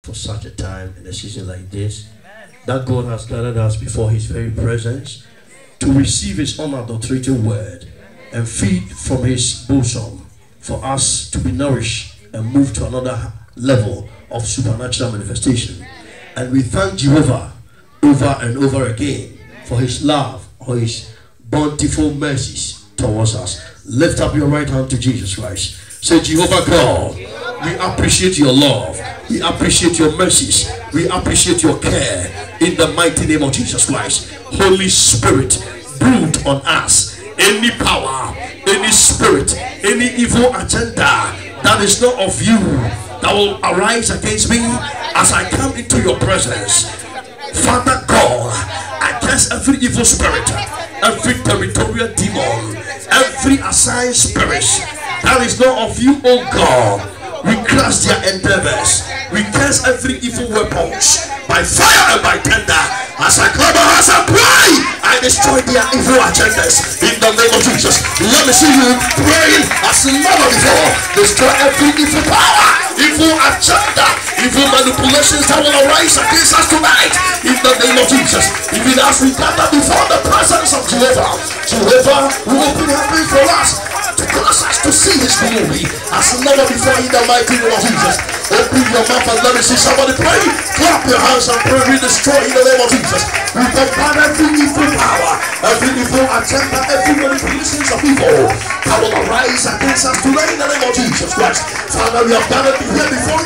for such a time in a season like this, that God has gathered us before His very presence to receive His unadulterated word and feed from His bosom for us to be nourished and move to another level of supernatural manifestation. And we thank Jehovah over and over again for His love, for His bountiful mercies towards us. Lift up your right hand to Jesus Christ. Say, Jehovah God, we appreciate your love. We appreciate your mercies. We appreciate your care in the mighty name of Jesus Christ. Holy Spirit, brood on us. Any power, any spirit, any evil agenda that is not of you that will arise against me as I come into your presence. Father God, I cast every evil spirit, every territorial demon, every assigned spirit that is not of you, oh God. We crush their endeavors. We cast every evil weapons by fire and by thunder. As I clap my hands and pray, I destroy their evil agendas in the name of Jesus. Let me see you praying as never before. Destroy every evil power, evil agenda, evil manipulations that will arise against us tonight in the name of Jesus. Even as we gather before the presence of Jehovah, Jehovah will open heaven for us to cause us to see His glory as never before in the mighty name of Jesus. Open your mouth and let me see somebody pray. Clap your hands and pray. We destroy in the name of Jesus. We command every evil power, every evil agenda, every manipulations of evil that will arise against us today in the name of Jesus Christ. Father, we have gathered here before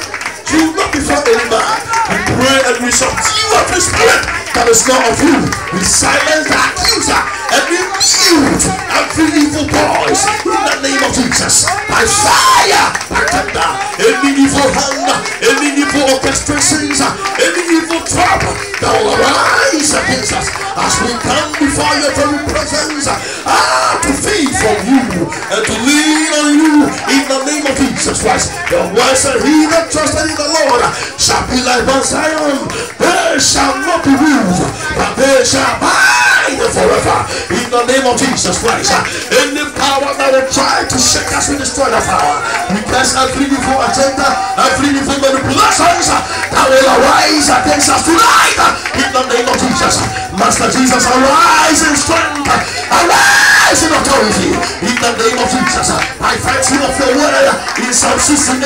you, not before any man. We pray and we subdue every spirit that is not of you. We silence the accuser and we mute every evil voice in the name of Jesus. By fire, by thunder, any evil hand, any evil orchestrations, any evil trap that will arise against us as we come before your very presence, to feed from you and to lean on you in the name of Jesus Christ. Your word said, he that trusted in the Lord shall be like Mount Zion. They shall not be moved, but they shall abide forever in the name of Jesus Christ. Any power that will try to shake us, we destroy the power. We cast every evil agenda, every evil manipulations that will arise against us tonight in the name of Jesus. Master Jesus, arise in strength, arise in authority in the name of Jesus. I thank you of your word in Psalm 68.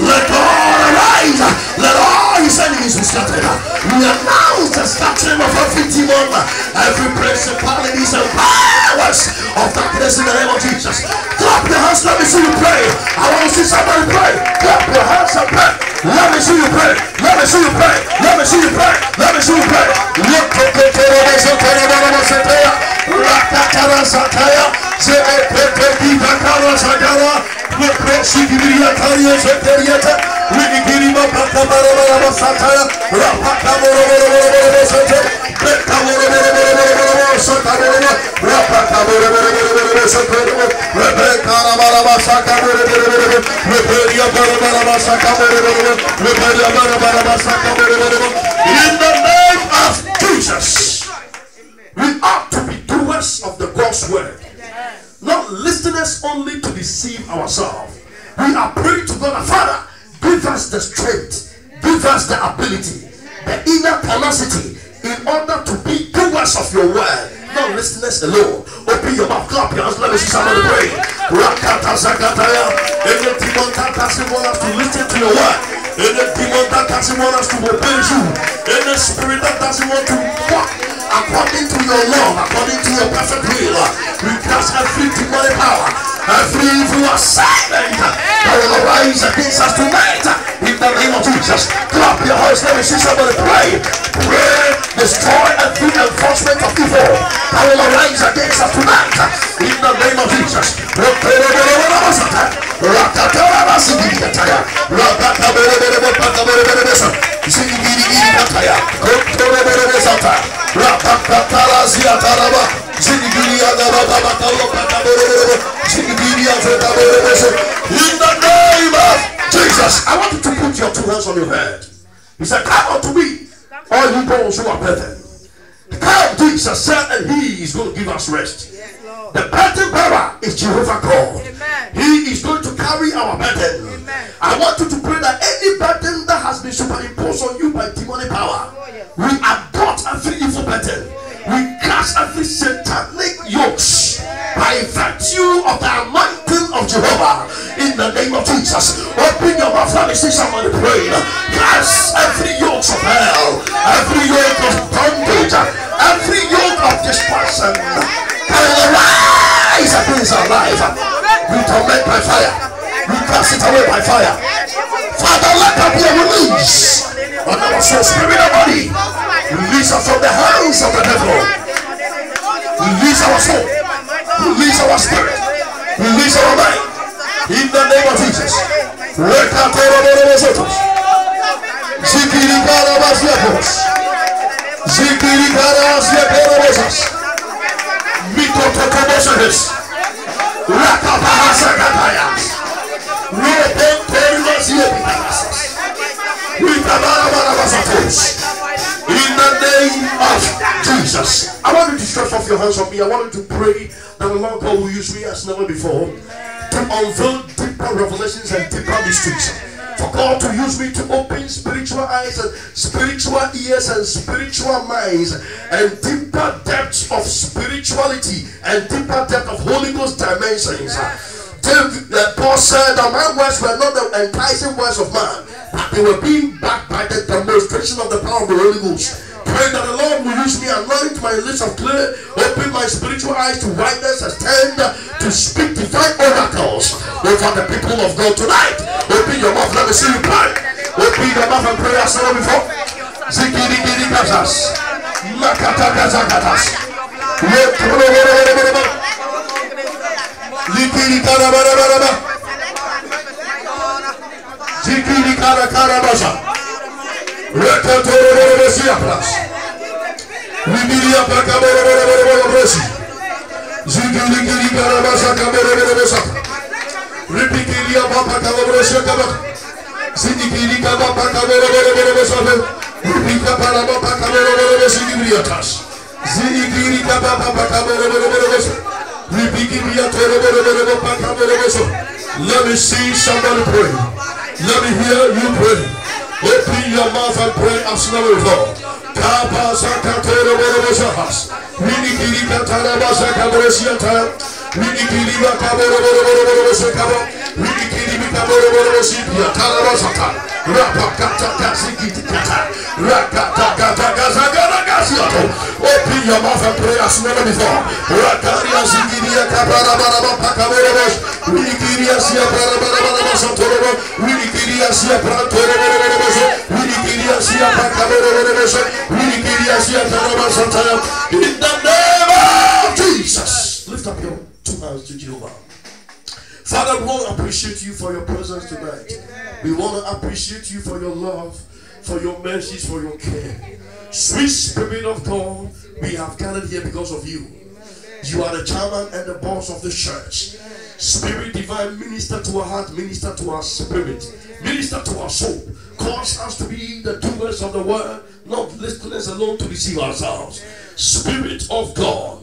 Let God arise, let all his enemies be scattered. We announce the scattering of every demon, every principalities and powers of darkness in the name of Jesus. Clap your hands, let me see you pray. I want to see somebody pray. Clap your hands and pray. Let me see you pray. Let me see you pray. Let me see you pray. Let me see you pray. Look to the in the name of Jesus, we ought to be doers of the God's word, not listeners only to deceive ourselves. We are praying to God, Father, give us the strength, give us the ability, the inner tenacity in order to be doers of your word, not listeners alone. Open your mouth, clap your hands, let me see somebody pray. Rakata Zakataya, any demon that doesn't want us to listen to your word, any demon that doesn't want us to obey you, any spirit that doesn't want to walk according to your love, according to your perfect will, we cast every demonic power, every evil assignment that will arise against us tonight in the name of Jesus. Clap your hands, let me see somebody pray. Pray, destroy every enforcement of evil that will arise against us tonight in the name of Jesus. In the name of Jesus, I want you to put your two hands on your head. He said, come unto me, all you bones who are burdened. Come, Jesus said, and he is going to give us rest. The burden bearer is Jehovah God. Amen. He is going to carry our burden. Amen. I want you to pray that any burden that has been superimposed on you by demonic power. We abort every evil pattern. We cast every satanic yokes by virtue of the anointing of Jehovah. In the name of Jesus, open your mouth. Let me see somebody praying. Cast every yoke of hell, every yoke of bondage, every yoke of destruction. Rise against our life. We torment by fire. We cast it away by fire. Father, let there be a release on our soul, spirit, and body. Release us from the hands of the devil. Release our soul. Release our spirit. Release our mind. In the name of Jesus. In the name of Jesus, I want you to stretch off your hands on me. I want you to pray that the Lord God will use me as never before to unveil deeper revelations and deeper mysteries. For God to use me to open spiritual eyes and spiritual ears and spiritual minds and deeper depths of spirituality and deeper depth of Holy Ghost dimensions. Paul said that my words were not the enticing words of man, but they were being backed by the demonstration of the power of the Holy Ghost. Pray that the Lord will use me, anoint my lips of clay, open my spiritual eyes to whiteness, and stand to speak divine oracles over the people of God tonight. Open your mouth, let me see you pray. Open your mouth and pray as never before. Zikiri giri kazas, makata kazakatas, likiri karabarabara, zikiri karakarabasa. Rekatorosia plus. Wibilia Pacaborosi. Zigili Carabasa Caberesa. Ripikilia Papa Calabrosia Cabot. Zigili Cabapa Caberesa. Ripika Parabapa Caberesias. Zigili Cabapa Caberesa. Ripikilia Terror Caberesa. Let me see somebody pray. Let me hear you pray. Open your mouth and pray as never before. Kapasakatero Borosahas. Minikiri Katarabasa Cabresiata. Minikiri Caboro Borosakabo. Minikiri Caboro Borosipia Tarabasata. Rapakata Kasikita. Rakata Gazagasiato. Open your mouth and pray as never before. Rakaria Sigiria Cabarabara Pacaboros. Minikiri Sia Barabara Santoro. Minikiri Sia Prantoro. In the name of Jesus, lift up your two hands to Jehovah. Father, we want to appreciate you for your presence tonight. We want to appreciate you for your love, for your mercies, for your care. Sweet Spirit of God, we have gathered here because of you. You are the chairman and the boss of the church. Spirit divine, minister to our heart, minister to our spirit, minister to our soul. Cause us to be the doers of the word, not listeners alone to deceive ourselves. Spirit of God,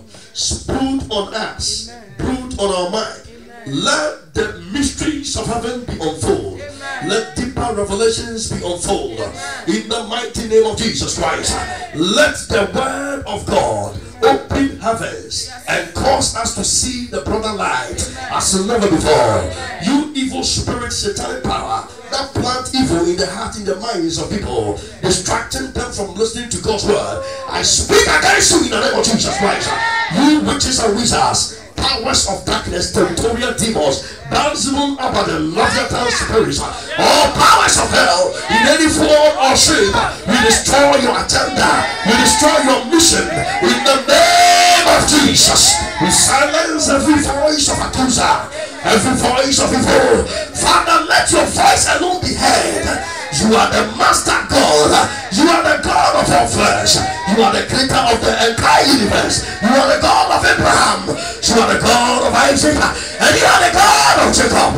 brood on us, brood on our mind. Let the mysteries of heaven be unfolded. Let deeper revelations be unfolded. In the mighty name of Jesus Christ, let the word of God open heavens and cause us to see the broader light as never before. You evil spirit, satanic power that plant evil in the heart, in the minds of people, distracting them from listening to God's word, I speak against you in the name of Jesus Christ. You witches and wizards, powers of darkness, territorial demons, Balzimum Abaddon, Leviathan spirits, all powers of hell in any form or shape, we destroy your agenda, we destroy your mission in the name of Jesus. We silence every voice of accuser, every voice of evil. Father, let your voice alone be heard. You are the master God. You are the God of all flesh. You are the creator of the entire universe. You are the God of Abraham. You are the God of Isaac. And you are the God of Jacob.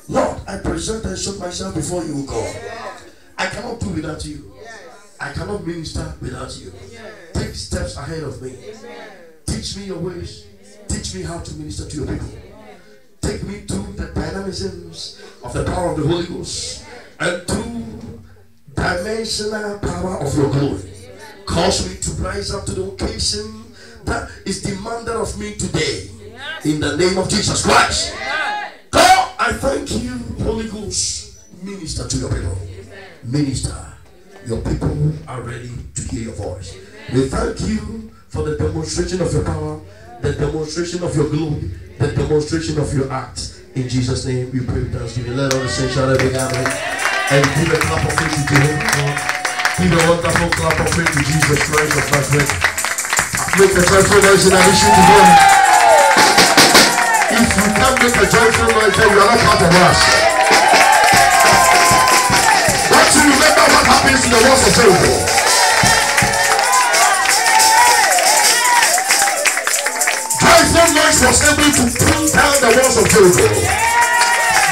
Lord, I present and show myself before you, God. I cannot do without you. I cannot minister without you. Take steps ahead of me. Teach me your ways. Teach me how to minister to your people. Take me to the dynamisms of the power of the Holy Ghost and through dimensional power of your glory. Cause me to rise up to the occasion that is demanded of me today. In the name of Jesus Christ. God, I thank you, Holy Ghost. Minister to your people. Minister. Your people are ready to hear your voice. We thank you for the demonstration of your power, the demonstration of your glory, the demonstration of your acts. In Jesus' name we pray with thanksgiving. Let all the saints shout every gathering and give a clap of faith to Jehovah. Give a wonderful clap of faith to Jesus Christ of Nazareth. Make a joyful noise in addition to God. If you can't make a joyful noise, then you are not part of us. Once you remember what happens in the walls of Jericho, joyful noise was able to pull down the walls of Jericho.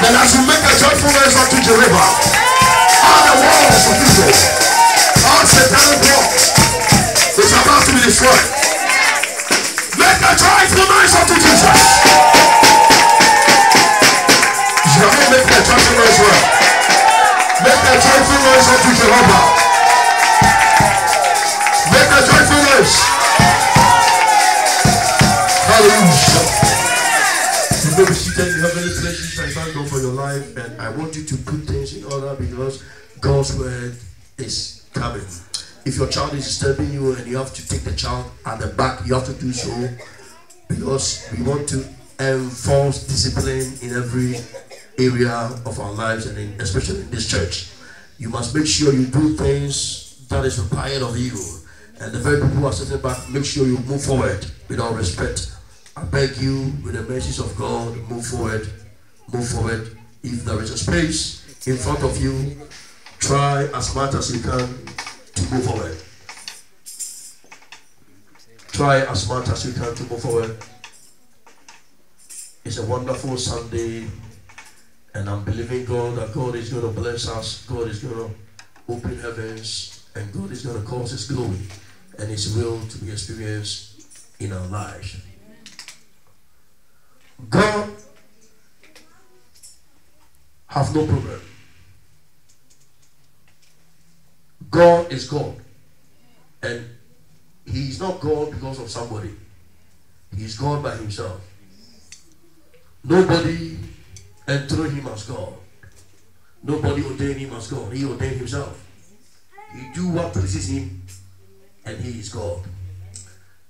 Then as you make a joyful noise unto Jehovah, all the walls of Israel, all satanic walls, is about to be destroyed. Make a joyful noise unto Jesus. You have not made a joyful noise well. Make a joyful noise unto Jehovah. Make a joyful noise. Hallelujah. You may be seated in heavenly places. I thank God for your life, and I want you to put things in order because God's word is coming. If your child is disturbing you and you have to take the child at the back, you have to do so because we want to enforce discipline in every area of our lives, and especially in this church. You must make sure you do things that is required of you, and the very people who are sitting back, make sure you move forward with all respect. I beg you, with the mercies of God, move forward. Move forward. If there is a space in front of you, try as much as you can to move forward. Try as much as you can to move forward. It's a wonderful Sunday, and I'm believing God that God is going to bless us. God is going to open heavens, and God is going to cause His glory and His will to be experienced in our lives. God have no problem. God is God, and He is not God because of somebody. He is God by Himself. Nobody enthroned Him as God. Nobody ordained Him as God. He ordained Himself. He do what pleases Him, and He is God.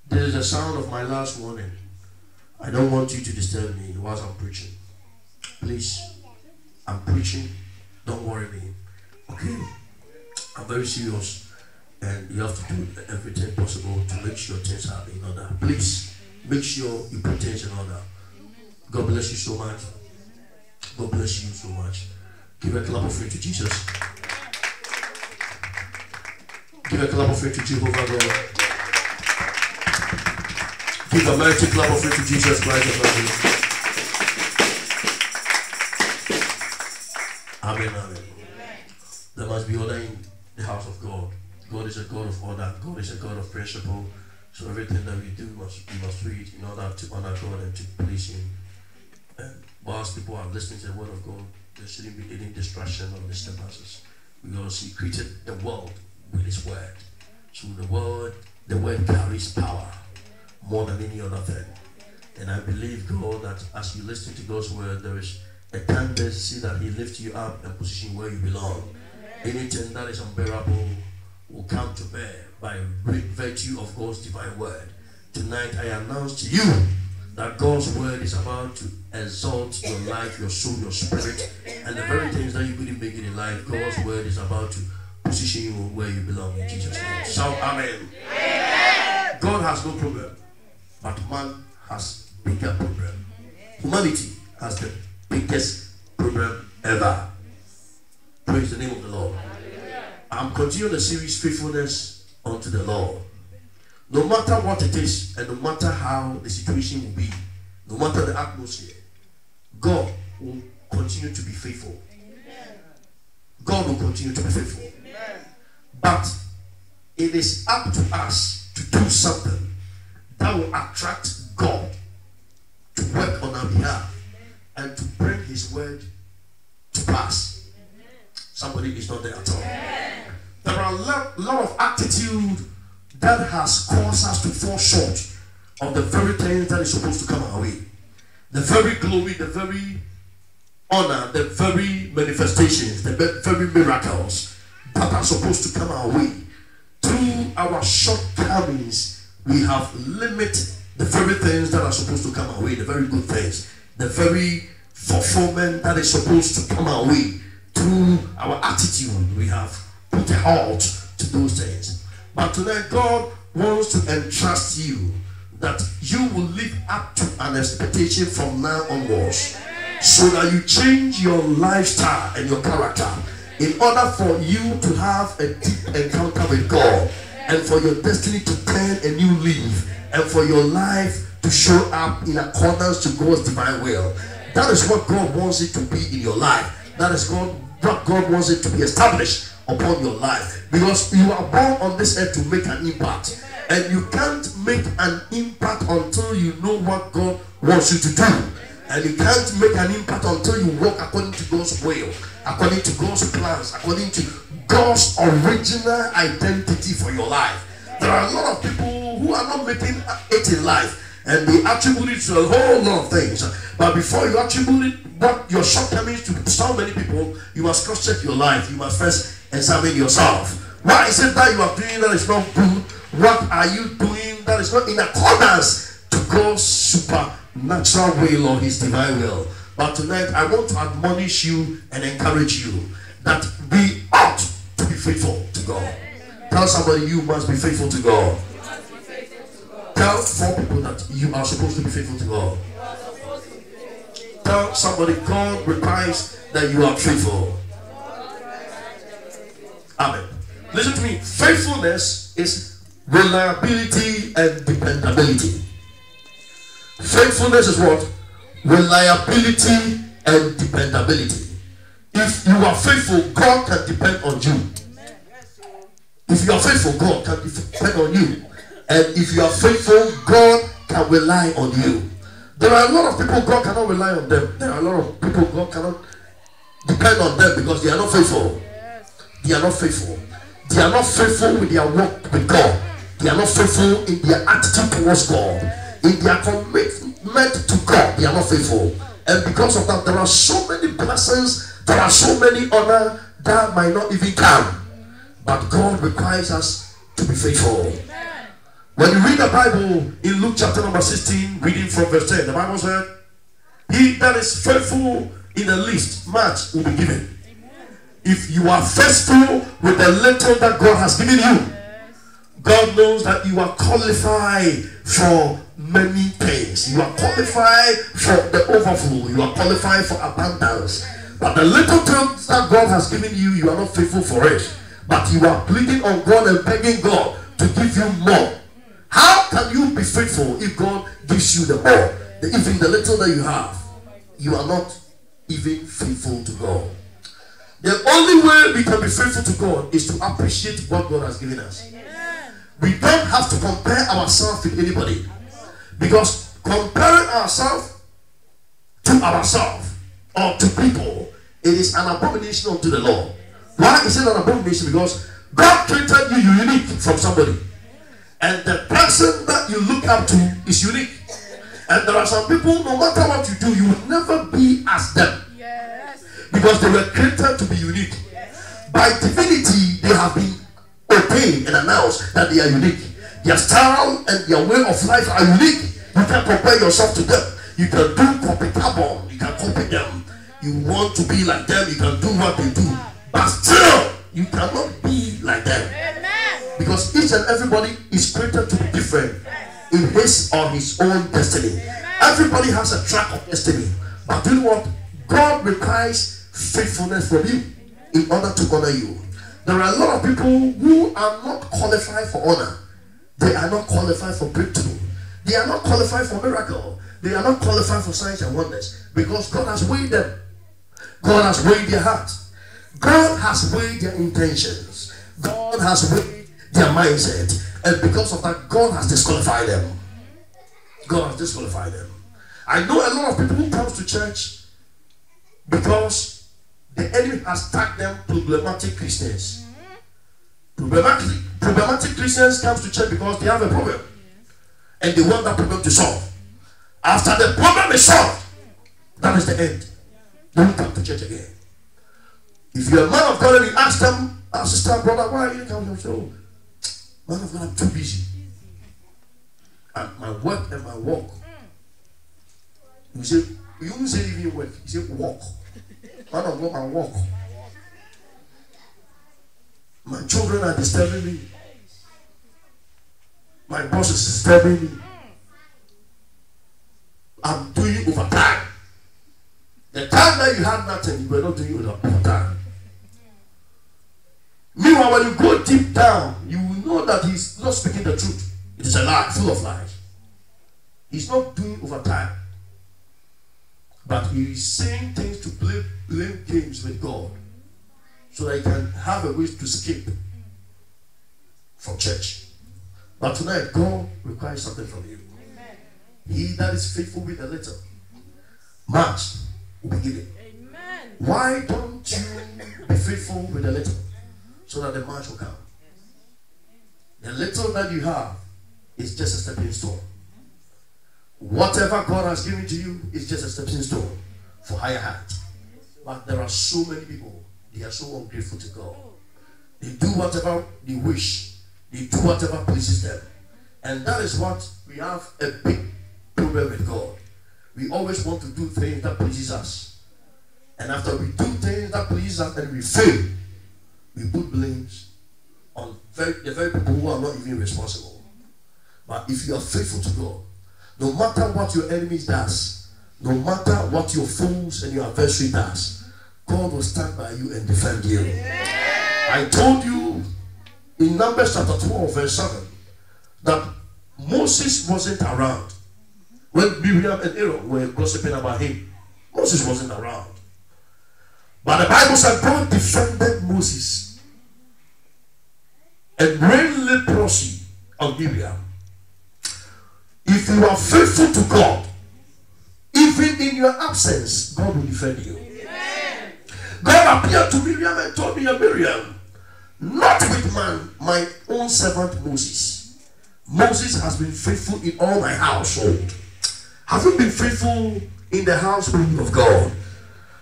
This is the sound of my last warning. I don't want you to disturb me whilst I'm preaching. Please, I'm preaching. Don't worry me. Okay? I'm very serious, and you have to do everything possible to make sure things are in order. Please, make sure you put things in order. God bless you so much. God bless you so much. Give a clap of faith to Jesus. Give a clap of faith to Jehovah God. Give a mighty clap of faith to Jesus Christ of Nazareth. Amen, amen. There must be order in the house of God. God is a God of order. God is a God of principle. So everything that we do, we must do it in order to honor God and to please Him. And whilst people are listening to the word of God, there shouldn't be any distraction or disturbances, because He created the world with His word. So the word carries power more than any other thing. And I believe, God, that as you listen to God's word, there is a tendency that He lifts you up and positions you where you belong. Anything that is unbearable will come to bear by virtue of God's divine word. Tonight I announce to you that God's word is about to exalt your life, your soul, your spirit, and the very things that you couldn't make it in life. God's word is about to position you where you belong in Jesus' name. Shout amen. Amen. God has no problem, but man has bigger problem. Humanity has the biggest problem ever. Praise the name of the Lord. I'm continuing the series, Faithfulness unto the Lord. No matter what it is, and no matter how the situation will be, no matter the atmosphere, God will continue to be faithful. God will continue to be faithful. But it is up to us to do something that will attract God to work on our behalf and to bring His word to pass. Somebody is not there at all. There are a lot of attitude that has caused us to fall short of the very things that is supposed to come our way. The very glory, the very honor, the very manifestations, the very miracles that are supposed to come our way. Through our shortcomings, we have limited the very things that are supposed to come our way, the very good things, the very fulfillment that is supposed to come our way. Through our attitude, we have put a halt to those things. But tonight, God wants to entrust you that you will live up to an expectation from now onwards, so that you change your lifestyle and your character in order for you to have a deep encounter with God, and for your destiny to turn a new leaf, and for your life to show up in accordance to God's divine will. That is what God wants it to be in your life. That is what God wants it to be established upon your life, because you are born on this earth to make an impact, and you can't make an impact until you know what God wants you to do, and you can't make an impact until you walk according to God's will, according to God's plans, according to God's original identity for your life. There are a lot of people who are not making it in life, and they attribute it to a whole lot of things. But before you attribute it, what your shortcomings to so many people, you must cross-check your life. You must first examine yourself. Why is it that you are doing that is not good? What are you doing that is not in accordance to God's supernatural will or his divine will? But tonight I want to admonish you and encourage you that we ought to be faithful to God. Tell somebody you must be faithful to God. Tell 4 people that you are supposed to be faithful to God. Tell somebody God requires that you are faithful. Amen. Listen to me. Faithfulness is reliability and dependability. Faithfulness is what? Reliability and dependability. If you are faithful, God can depend on you. If you are faithful, God can depend on you. And if you are faithful, God can rely on you. There are a lot of people God cannot rely on them. There are a lot of people God cannot depend on them because they are not faithful. They are not faithful. They are not faithful with their work with God. They are not faithful in their attitude towards God. In their commitment to God, they are not faithful. And because of that, there are so many blessings, there are so many honor that might not even come. But God requires us to be faithful. When you read the Bible in Luke chapter number 16, reading from verse 10, the Bible said, he that is faithful in the least, much will be given. If you are faithful with the little that God has given you, God knows that you are qualified for many things. You are qualified for the overflow. You are qualified for abundance. But the little things that God has given you, you are not faithful for it. But you are pleading on God and begging God to give you more. How can you be faithful if God gives you the more? Even the little that you have, you are not even faithful to God. The only way we can be faithful to God is to appreciate what God has given us. We don't have to compare ourselves with anybody, because comparing ourselves to ourselves or to people, it is an abomination unto the Lord. Why is it an abomination? Because God treated you unique from somebody, and the person that you look up to is unique. And there are some people, no matter what you do, you will never be as them. Yes. Because they were created to be unique. Yes. By divinity, they have been ordained and announced that they are unique. Their style and their way of life are unique. You can compare yourself to them. You can do copy carbon. You can copy them. You want to be like them, you can do what they do. But still, you cannot be like them. Amen. Because each and everybody is created to be different in his or his own destiny. Everybody has a track of destiny. But do you know what? God requires faithfulness from you in order to honor you. There are a lot of people who are not qualified for honor. They are not qualified for breakthrough. They are not qualified for miracle. They are not qualified for signs and wonders, because God has weighed them. God has weighed their hearts. God has weighed their intentions. God has weighed their mindset. And because of that, God has disqualified them. God has disqualified them. I know a lot of people who come to church because the enemy has tagged them problematic Christians. Problematic Christians come to church because they have a problem and they want that problem to solve. After the problem is solved, that is the end. They will come to church again. If you're a man of God and you ask them, sister, brother, why are you coming to church? Oh, man of God, I'm too busy. And my work and my walk. You say, you won't say even work, you say walk. Man of God, my walk. My children are disturbing me. My boss is disturbing me. I'm doing overtime. The time that you had nothing, you were not doing overtime. Meanwhile, when you go deep down, you will know that he's not speaking the truth. It is a lie, full of lies. He's not doing overtime. But he is saying things to blame games with God, so that he can have a way to escape from church. But tonight, God requires something from you. Amen. He that is faithful with a little, much will be given. Amen. Why don't you be faithful with a little, so that the much will come? The little that you have is just a stepping stone. Whatever God has given to you is just a stepping stone for higher heights. But there are so many people, they are so ungrateful to God. They do whatever they wish. They do whatever pleases them. And that is what we have a big problem with God. We always want to do things that pleases us. And after we do things that please us and we fail, we put blames on the very people who are not even responsible. But if you are faithful to God, no matter what your enemies does, no matter what your foes and your adversary does, God will stand by you and defend you. Yeah. I told you in Numbers chapter 12 verse 7 that Moses wasn't around when Miriam and Aaron were gossiping about him. Moses wasn't around. But the Bible said God defended Moses and rained leprosy on Miriam. If you are faithful to God, even in your absence, God will defend you. Amen. God appeared to Miriam and told me, Miriam, not with man, my own servant Moses. Moses has been faithful in all my household. Have you been faithful in the household of God?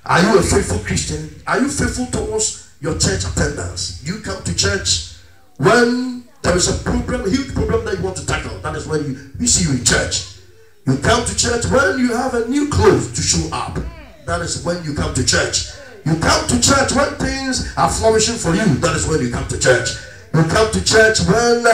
Are you a faithful Christian? Are you faithful towards your church attendance? You come to church when there is a problem, a huge problem that you want to tackle. That is when we see you in church. You come to church when you have a new clothes to show up. That is when you come to church. You come to church when things are flourishing for you. That is when you come to church. You come to church when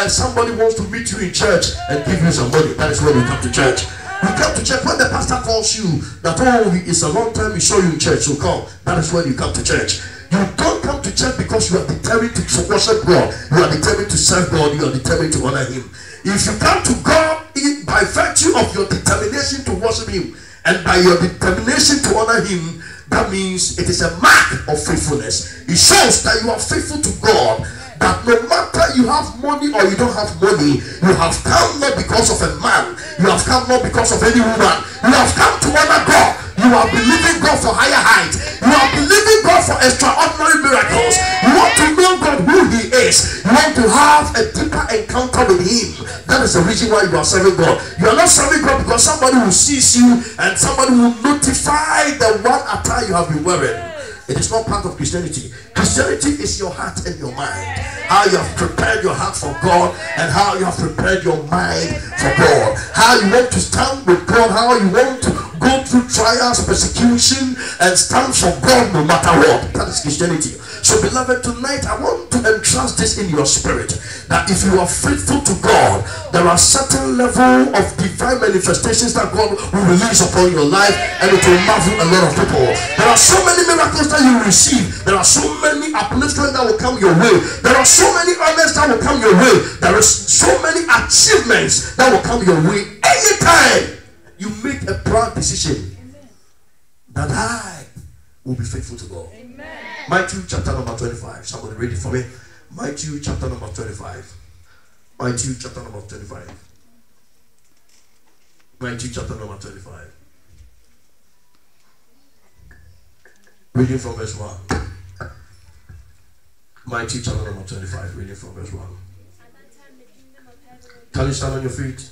somebody wants to meet you in church and give you some money. That is when you come to church. You come to church when the pastor calls you that, oh, it's a long time we saw you in church, so come. That is when you come to church. You don't come to church because you are determined to worship God. You are determined to serve God. You are determined to honor Him. If you come to God by virtue of your determination to worship Him and by your determination to honor Him, that means it is a mark of faithfulness. It shows that you are faithful to God. That no matter you have money or you don't have money, you have come not because of a man, you have come not because of any woman, you have come to honor God. You are believing God for higher heights. You are believing God for extraordinary miracles. You want to know God who He is. You want to have a deeper encounter with Him. That is the reason why you are serving God. You are not serving God because somebody will seize you and somebody will notify the one attire you have been wearing. It is not part of Christianity. Christianity is your heart and your mind. How you have prepared your heart for God and how you have prepared your mind for God. How you want to stand with God. How you want to go through trials, persecution, and stand for God no matter what. That is Christianity. So beloved, tonight I want to entrust this in your spirit, that if you are faithful to God, there are certain level of divine manifestations that God will release upon your life, and it will marvel a lot of people. There are so many miracles that you will receive. There are so many upliftments that will come your way. There are so many honors that will come your way. There are so many achievements that will come your way. Anytime you make a proud decision that I will be faithful to God. Amen. Matthew chapter number 25. Somebody read it for me. Matthew chapter number 25. Matthew chapter number 25. Matthew chapter number 25. Reading from verse 1. Mighty chapter number 25, reading from verse 1. Can you stand on your feet?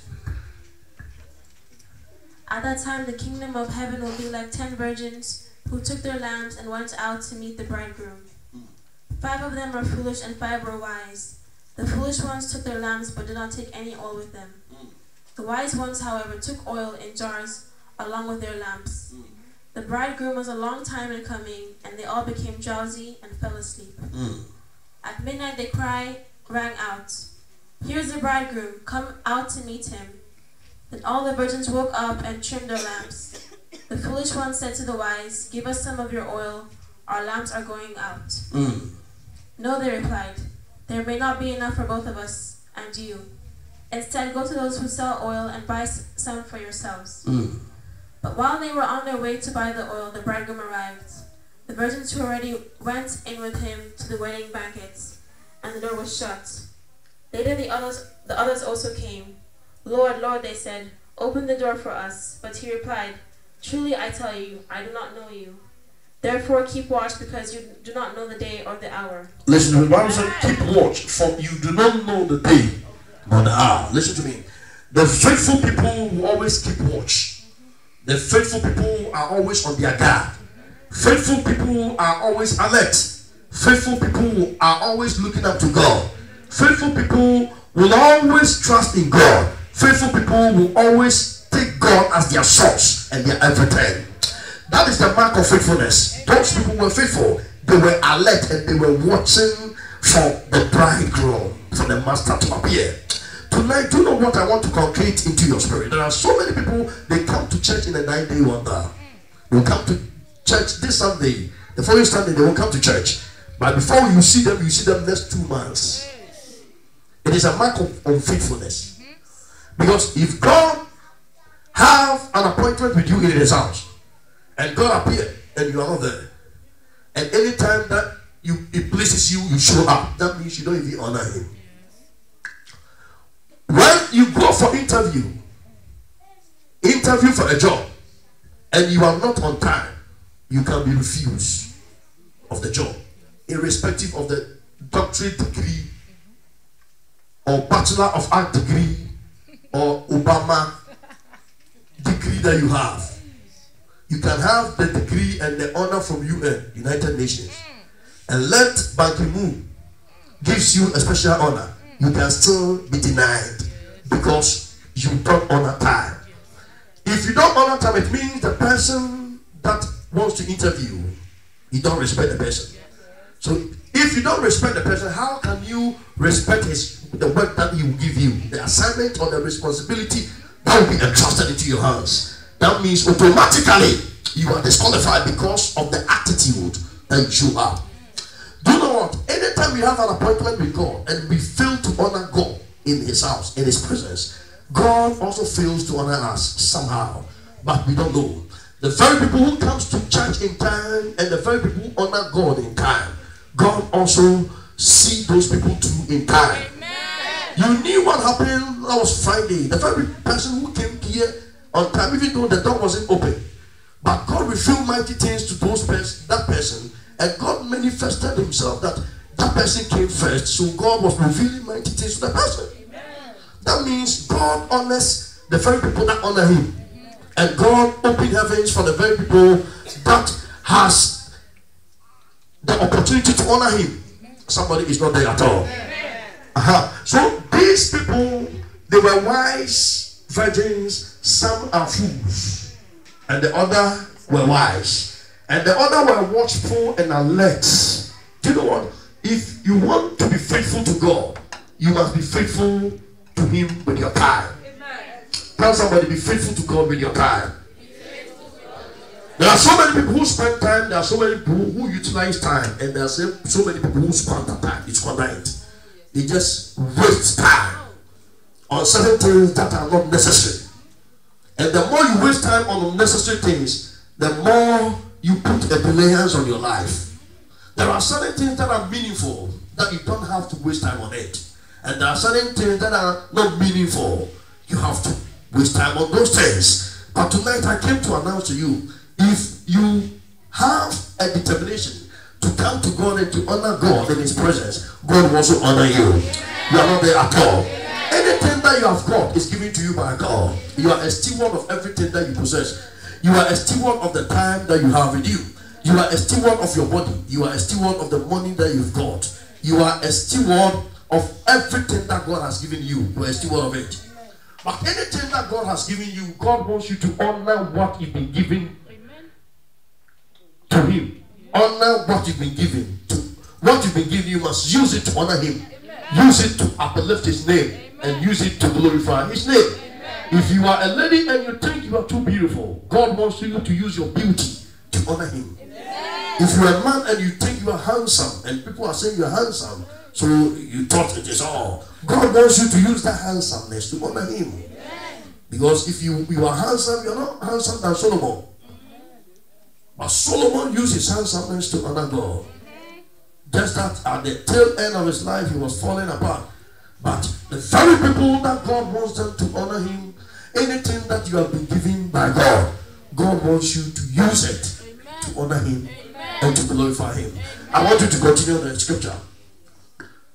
At that time the kingdom of heaven will be like 10 virgins who took their lamps and went out to meet the bridegroom. 5 of them were foolish and 5 were wise. The foolish ones took their lamps but did not take any oil with them. The wise ones, however, took oil in jars along with their lamps. The bridegroom was a long time in coming, and they all became drowsy and fell asleep. At midnight the cry rang out, "Here's the bridegroom, come out to meet him." Then all the virgins woke up and trimmed their lamps. The foolish one said to the wise, "Give us some of your oil, our lamps are going out." "No," they replied, "there may not be enough for both of us and you. Instead, go to those who sell oil and buy some for yourselves." But while they were on their way to buy the oil, the bridegroom arrived. The virgins who already went in with him to the wedding banquet, and the door was shut. Later the others also came. "Lord, Lord," they said, "open the door for us." But he replied, "Truly I tell you, I do not know you. Therefore keep watch, because you do not know the day or the hour." Listen to me. The Bible says, keep watch, for you do not know the day nor the hour. Listen to me. The faithful people will always keep watch. The faithful people are always on their guard. Faithful people are always alert. Faithful people are always looking up to God. Faithful people will always trust in God. Faithful people will always take God as their source and their everything. That is the mark of faithfulness. Those people were faithful. They were alert and they were watching for the bridegroom, for the master to appear. Tonight, do you know what I want to concrete into your spirit? There are so many people, they come to church in a 9-day wonder. They will come to church this Sunday. The following Sunday, they will come to church. But before you see them next 2 months. It is a mark of unfaithfulness. Because if God have an appointment with you in his house, and God appear, and you are not there, and anytime that it pleases you, you show up, that means you don't even honor him. When you go for interview for a job, and you are not on time, you can be refused of the job, irrespective of the doctorate degree or Bachelor of Art degree or Obama degree that you have. You can have the degree and the honor from UN, United Nations, and let Ban Ki-moon gives you a special honor. You can still be denied because you don't honor time. If you don't honor time, it means the person that wants to interview, you don't respect the person. So if you don't respect the person, how can you respect the work that he will give you, the assignment or the responsibility that will be entrusted into your hands? That means automatically you are disqualified because of the attitude that you show up. Do you know what? Anytime we have an appointment with God and we fail to honor God in his house, in his presence, God also fails to honor us somehow, but we don't know. The very people who comes to church in time and the very people who honor God in time, God also see those people too in time. Amen. You knew what happened. That was Friday. The very person who came here on time, even though the door wasn't open, but God revealed mighty things to that person, and God manifested himself that person came first. So God was revealing mighty things to the person. Amen. That means God honors the very people that honor him, and God opened heavens for the very people that has the opportunity to honor him. Somebody is not there at all. So these people, they were wise virgins. Some are fools, and the other were wise, and the other were watchful and alert. Do you know what? If you want to be faithful to God, you must be faithful to him with your time. Tell somebody, be faithful to God with your time. There are so many people who spend time, there are so many people who utilize time, and there are so many people who squander time. It's it. They just waste time on certain things that are not necessary. And the more you waste time on unnecessary things, the more you put a delayance on your life. There are certain things that are meaningful that you don't have to waste time on it. And there are certain things that are not meaningful. You have to waste time on those things. But tonight I came to announce to you, if you have a determination to come to God and to honor God in His presence, God wants to honor you. You are not there at all. Anything that you have got is given to you by God. You are a steward of everything that you possess. You are a steward of the time that you have with you. You are a steward of your body. You are a steward of the money that you've got. You are a steward of everything that God has given you. You are a steward of it. But anything that God has given you, God wants you to honor what you've been given to Him. Honor what you've been given. What you've been given, you must use it to honor Him. Use it to uplift His name. And use it to glorify His name. If you are a lady and you think you are too beautiful, God wants you to use your beauty to honor Him. If you are a man and you think you are handsome, and people are saying you are handsome, so you thought it is all, God wants you to use that handsomeness to honor Him. Because if you are handsome, you are not handsome than Solomon. But Solomon used his handsomeness to honor God. Just that at the tail end of his life, he was falling apart. But the very people that God wants them to honor Him, anything that you have been given by God, God wants you to use it to honor Him and to glorify Him. I want you to continue the scripture.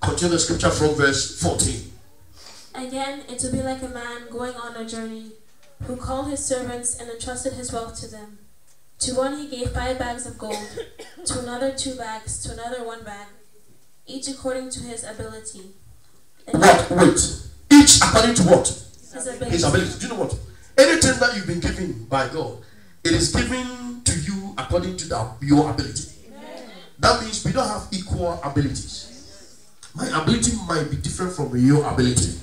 Continue the scripture from verse 14. Again, it will be like a man going on a journey, who called his servants and entrusted his wealth to them. To one he gave 5 bags of gold, to another 2 bags, to another 1 bag, each according to his ability. What? Wait. Each according to what? His ability. His ability. Do you know what? Anything that you've been given by God, it is given to you according to your ability. That means we don't have equal abilities. My ability might be different from your ability.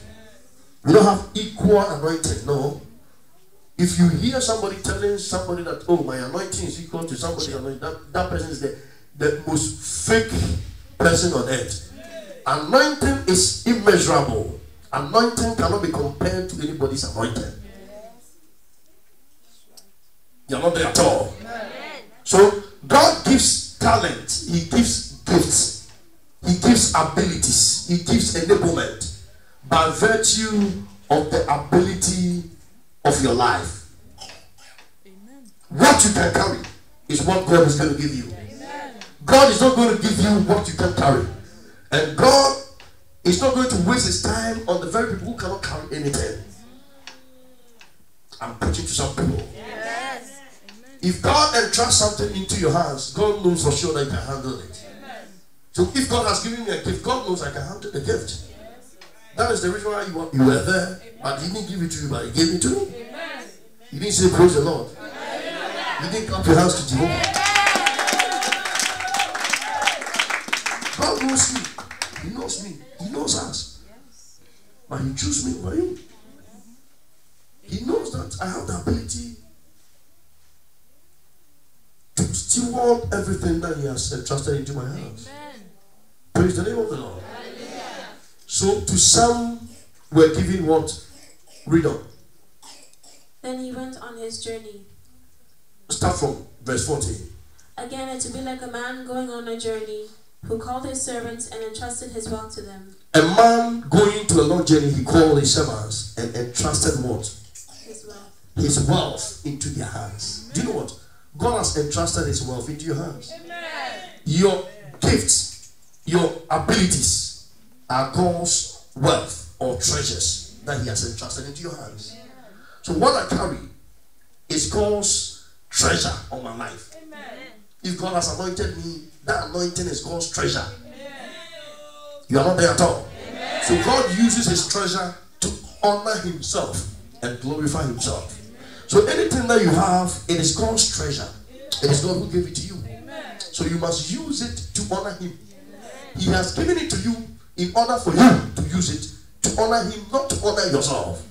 We don't have equal anointing. No. If you hear somebody telling somebody that, oh, my anointing is equal to somebody's anointing, that person is the most fake person on earth. Anointing is immeasurable. Anointing cannot be compared to anybody's anointing. You're not there at all. So God gives talent. He gives gifts. He gives abilities. He gives enablement by virtue of the ability of your life. What you can carry is what God is going to give you. God is not going to give you what you can carry. And God is not going to waste His time on the very people who cannot carry anything. I'm preaching to some people. Yes. If God entrusts something into your hands, God knows for sure that you can handle it. So if God has given me a gift, God knows I can handle the gift. That is the reason why you were there, but He didn't give it to you, but He gave it to me. You didn't say praise the Lord. You didn't clap your hands to Jehovah. God knows you. He knows me. He knows us. But He chose me over you. He knows that I have the ability to steward everything that He has entrusted into my hands. Praise the name of the Lord. So to some were given what? Read on. Then he went on his journey. Start from verse 14. Again, it will be like a man going on a journey, who called his servants and entrusted his wealth to them. A man going to a long journey, he called his servants and entrusted what? His wealth. His wealth into their hands. Do you know what? God has entrusted His wealth into your hands. Amen. Your gifts, your abilities are God's wealth or treasures that He has entrusted into your hands. So what I carry is God's treasure on my life. Amen. If God has anointed me, that anointing is God's treasure. Amen. You are not there at all. Amen. So God uses His treasure to honor Himself and glorify Himself. So anything that you have, it is God's treasure. It is God who gave it to you. Amen. So you must use it to honor Him. He has given it to you in order for you to use it to honor Him, not to honor yourself.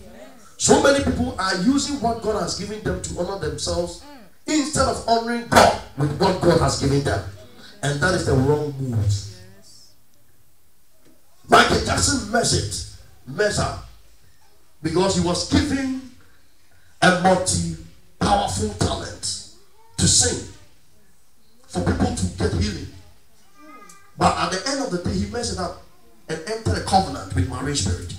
So many people are using what God has given them to honor themselves instead of honoring God with what God has given them. And that is the wrong move. Michael Jackson messed up because he was given a multi-powerful talent to sing for people to get healing. But at the end of the day, he messed it up and entered a covenant with marine spirit.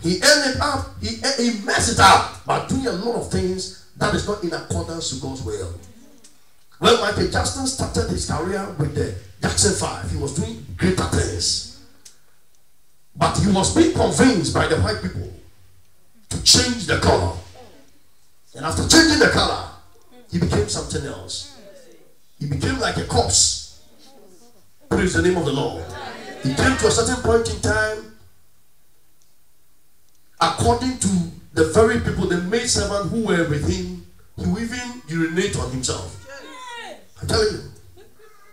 He ended up, he messed it up by doing a lot of things that is not in accordance to God's will. When Michael Jackson started his career with the Jackson 5, he was doing greater things. But he was being convinced by the white people to change the color. And after changing the color, he became something else. He became like a corpse. Praise the name of the Lord. He came to a certain point in time, according to the very people, the maidservant who were with him, he would even urinate on himself. I'm telling you.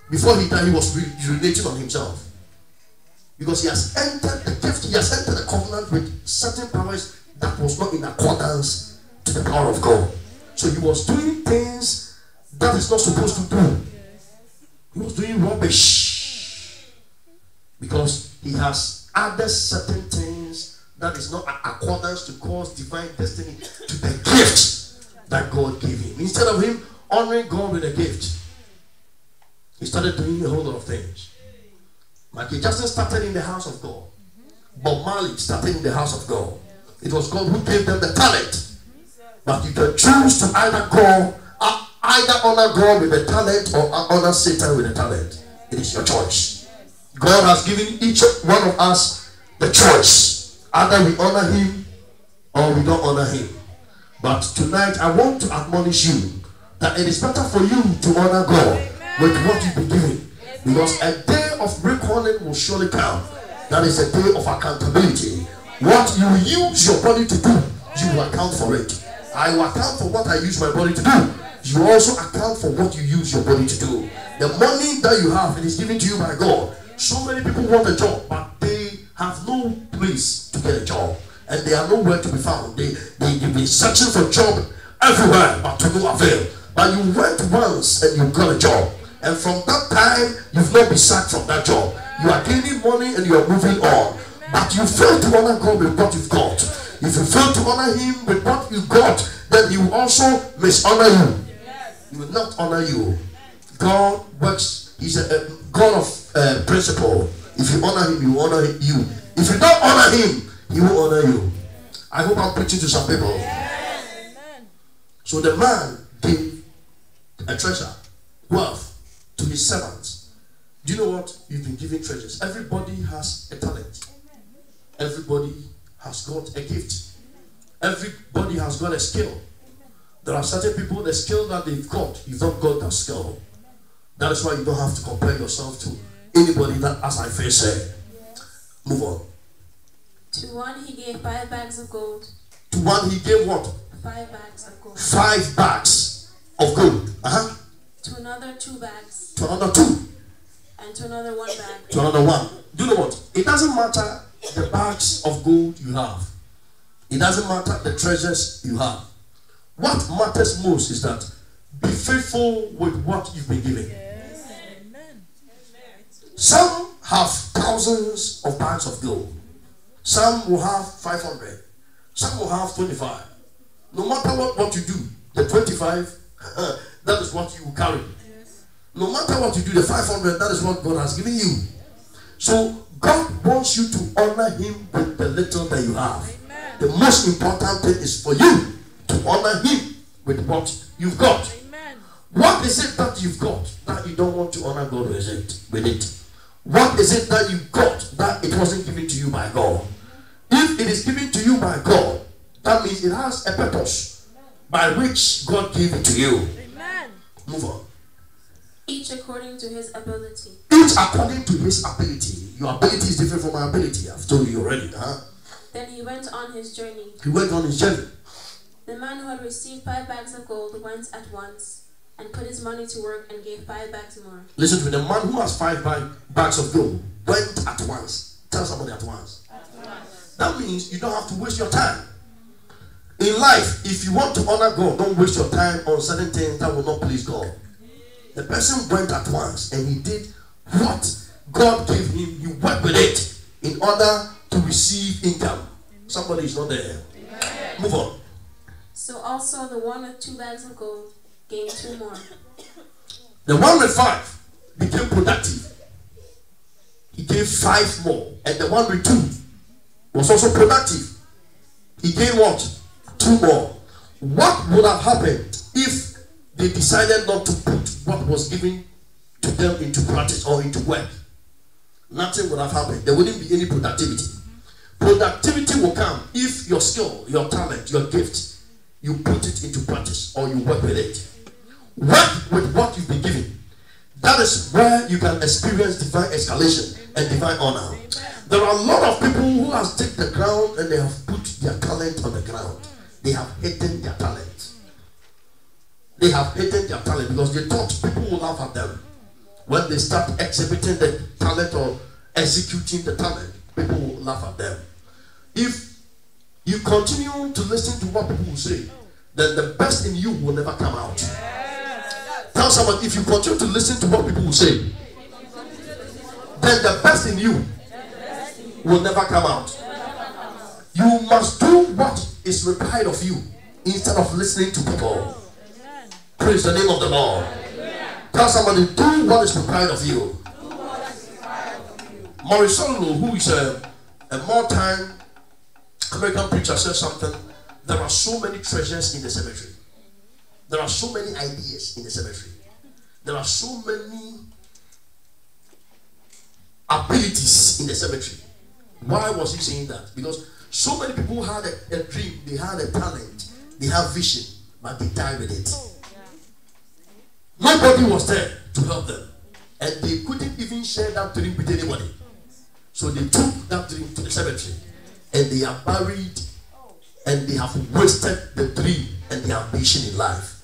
Before he died, he was urinating on himself. Because he has entered the gift, he has entered the covenant with certain powers that was not in accordance to the power of God. So he was doing things that he's not supposed to do. He was doing rubbish. Because he has added certain things that is not in accordance to God's divine destiny, to the gift that God gave him. Instead of him honoring God with a gift, he started doing a whole lot of things. Michael Jackson started in the house of God. Bob Marley started in the house of God. It was God who gave them the talent. But you can choose to either honor God with the talent or honor Satan with the talent. It is your choice. God has given each one of us the choice. Either we honor him or we don't honor him. But tonight I want to admonish you that it is better for you to honor God with what you've been given. Because a day of reckoning will surely come. That is a day of accountability. What you use your body to do, you will account for it. I will account for what I use my body to do. You also account for what you use your body to do. The money that you have, it is given to you by God. So many people want a job, but they have no place to get a job. And they are nowhere to be found. They've been searching for a job everywhere, but to no avail. But you went once and you got a job. And from that time, you've not been sacked from that job. You are gaining money and you are moving on. But you fail to honor God with what you've got. If you fail to honor him with what you got, then he will also mishonor you. He will not honor you. God works, he's a God of principle. If you honor him, he will honor you. If you don't honor him, he will honor you. I hope I'm preaching to some people. So the man gave a treasure, wealth, to his servants. Do you know what? You've been given treasures. Everybody has a talent. Everybody has got a gift. Everybody has got a skill. There are certain people, the skill that they've got, you've not got that skill. That is why you don't have to compare yourself to anybody that, as I first said. Move on. To one he gave 5 bags of gold. To one he gave what? 5 bags of gold. 5 bags of gold. To another 2 bags. To another 2. And to another 1 bag. To another 1. Do you know what? It doesn't matter the bags of gold you have. It doesn't matter the treasures you have. What matters most is that be faithful with what you've been given. Some have thousands of bags of gold. Some will have 500. Some will have 25. No matter what you do, the 25, that is what you will carry. No matter what you do, the 500, that is what God has given you. So God wants you to honor him with the little that you have. Amen. The most important thing is for you to honor him with what you've got. Amen. What is it that you've got that you don't want to honor God with it? What is it that you got that it wasn't given to you by God? If it is given to you by God, that means it has a purpose by which God gave it to you. Amen. Move on. Each according to his ability. Each according to his ability. Your ability is different from my ability. I've told you already. Then he went on his journey. He went on his journey. The man who had received 5 bags of gold went at once and put his money to work and gave 5 bags more. Listen to me. The man who has 5 bags of gold went at once. Tell somebody at once. That means you don't have to waste your time. In life, if you want to honor God, don't waste your time on certain things that will not please God. The person went at once and he did what God gave him. He worked with it in order to receive income. Somebody is not there. Amen. Move on. So also the one with 2 bags of gold gained 2 more. The one with 5 became productive. He gave 5 more. And the one with 2 was also productive. He gained what? 2 more. What would have happened if they decided not to put what was given to them into practice or into work, nothing would have happened. There wouldn't be any productivity. Productivity will come if your skill, your talent, your gift, you put it into practice or you work with it. Work with what you've been given. That is where you can experience divine escalation and divine honor. There are a lot of people who have taken the ground and they have put their talent on the ground. They have hated their talent. They have hated their talent because they thought people will laugh at them. When they start exhibiting the talent or executing the talent, people will laugh at them. If you continue to listen to what people will say, then the best in you will never come out. Tell someone, if you continue to listen to what people will say, then the best in you will never come out. You must do what is required of you instead of listening to people. Praise the name of the Lord. Tell somebody, do what is required of you. Maurice Solo, who is a more-time American preacher, said something. There are so many treasures in the cemetery. There are so many ideas in the cemetery. There are so many abilities in the cemetery. Why was he saying that? Because so many people had a dream, they had a talent, they have vision, but they died with it. Nobody was there to help them. And they couldn't even share that dream with anybody. So they took that dream to the cemetery. And they are buried. And they have wasted the dream and the ambition in life.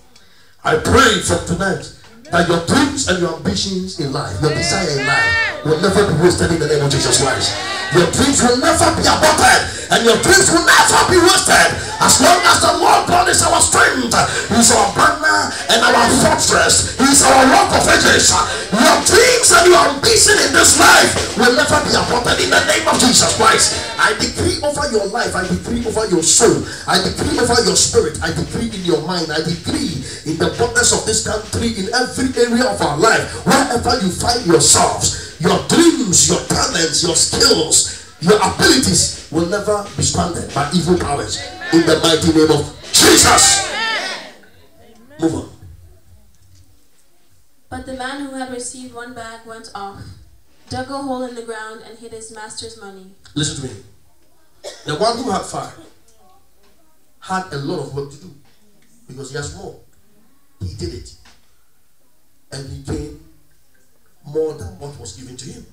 I pray from tonight that your dreams and your ambitions in life, your desire in life, will never be wasted in the name of Jesus Christ. Your dreams will never be aborted, and your dreams will never be wasted. As long as the Lord God is our strength, He is our banner and our fortress. He is our rock of ages. Your dreams and your ambition in this life will never be aborted in the name of Jesus Christ. I decree over your life, I decree over your soul, I decree over your spirit, I decree in your mind, I decree in the borders of this country, in every area of our life, wherever you find yourselves, your dreams, your talents, your skills, your abilities will never be squandered by evil powers. In the mighty name of Jesus. Move on. But the man who had received one bag went off, dug a hole in the ground, and hid his master's money. Listen to me. The one who had 5 had a lot of work to do because he has more. He did it. And he gained more than what was given to him.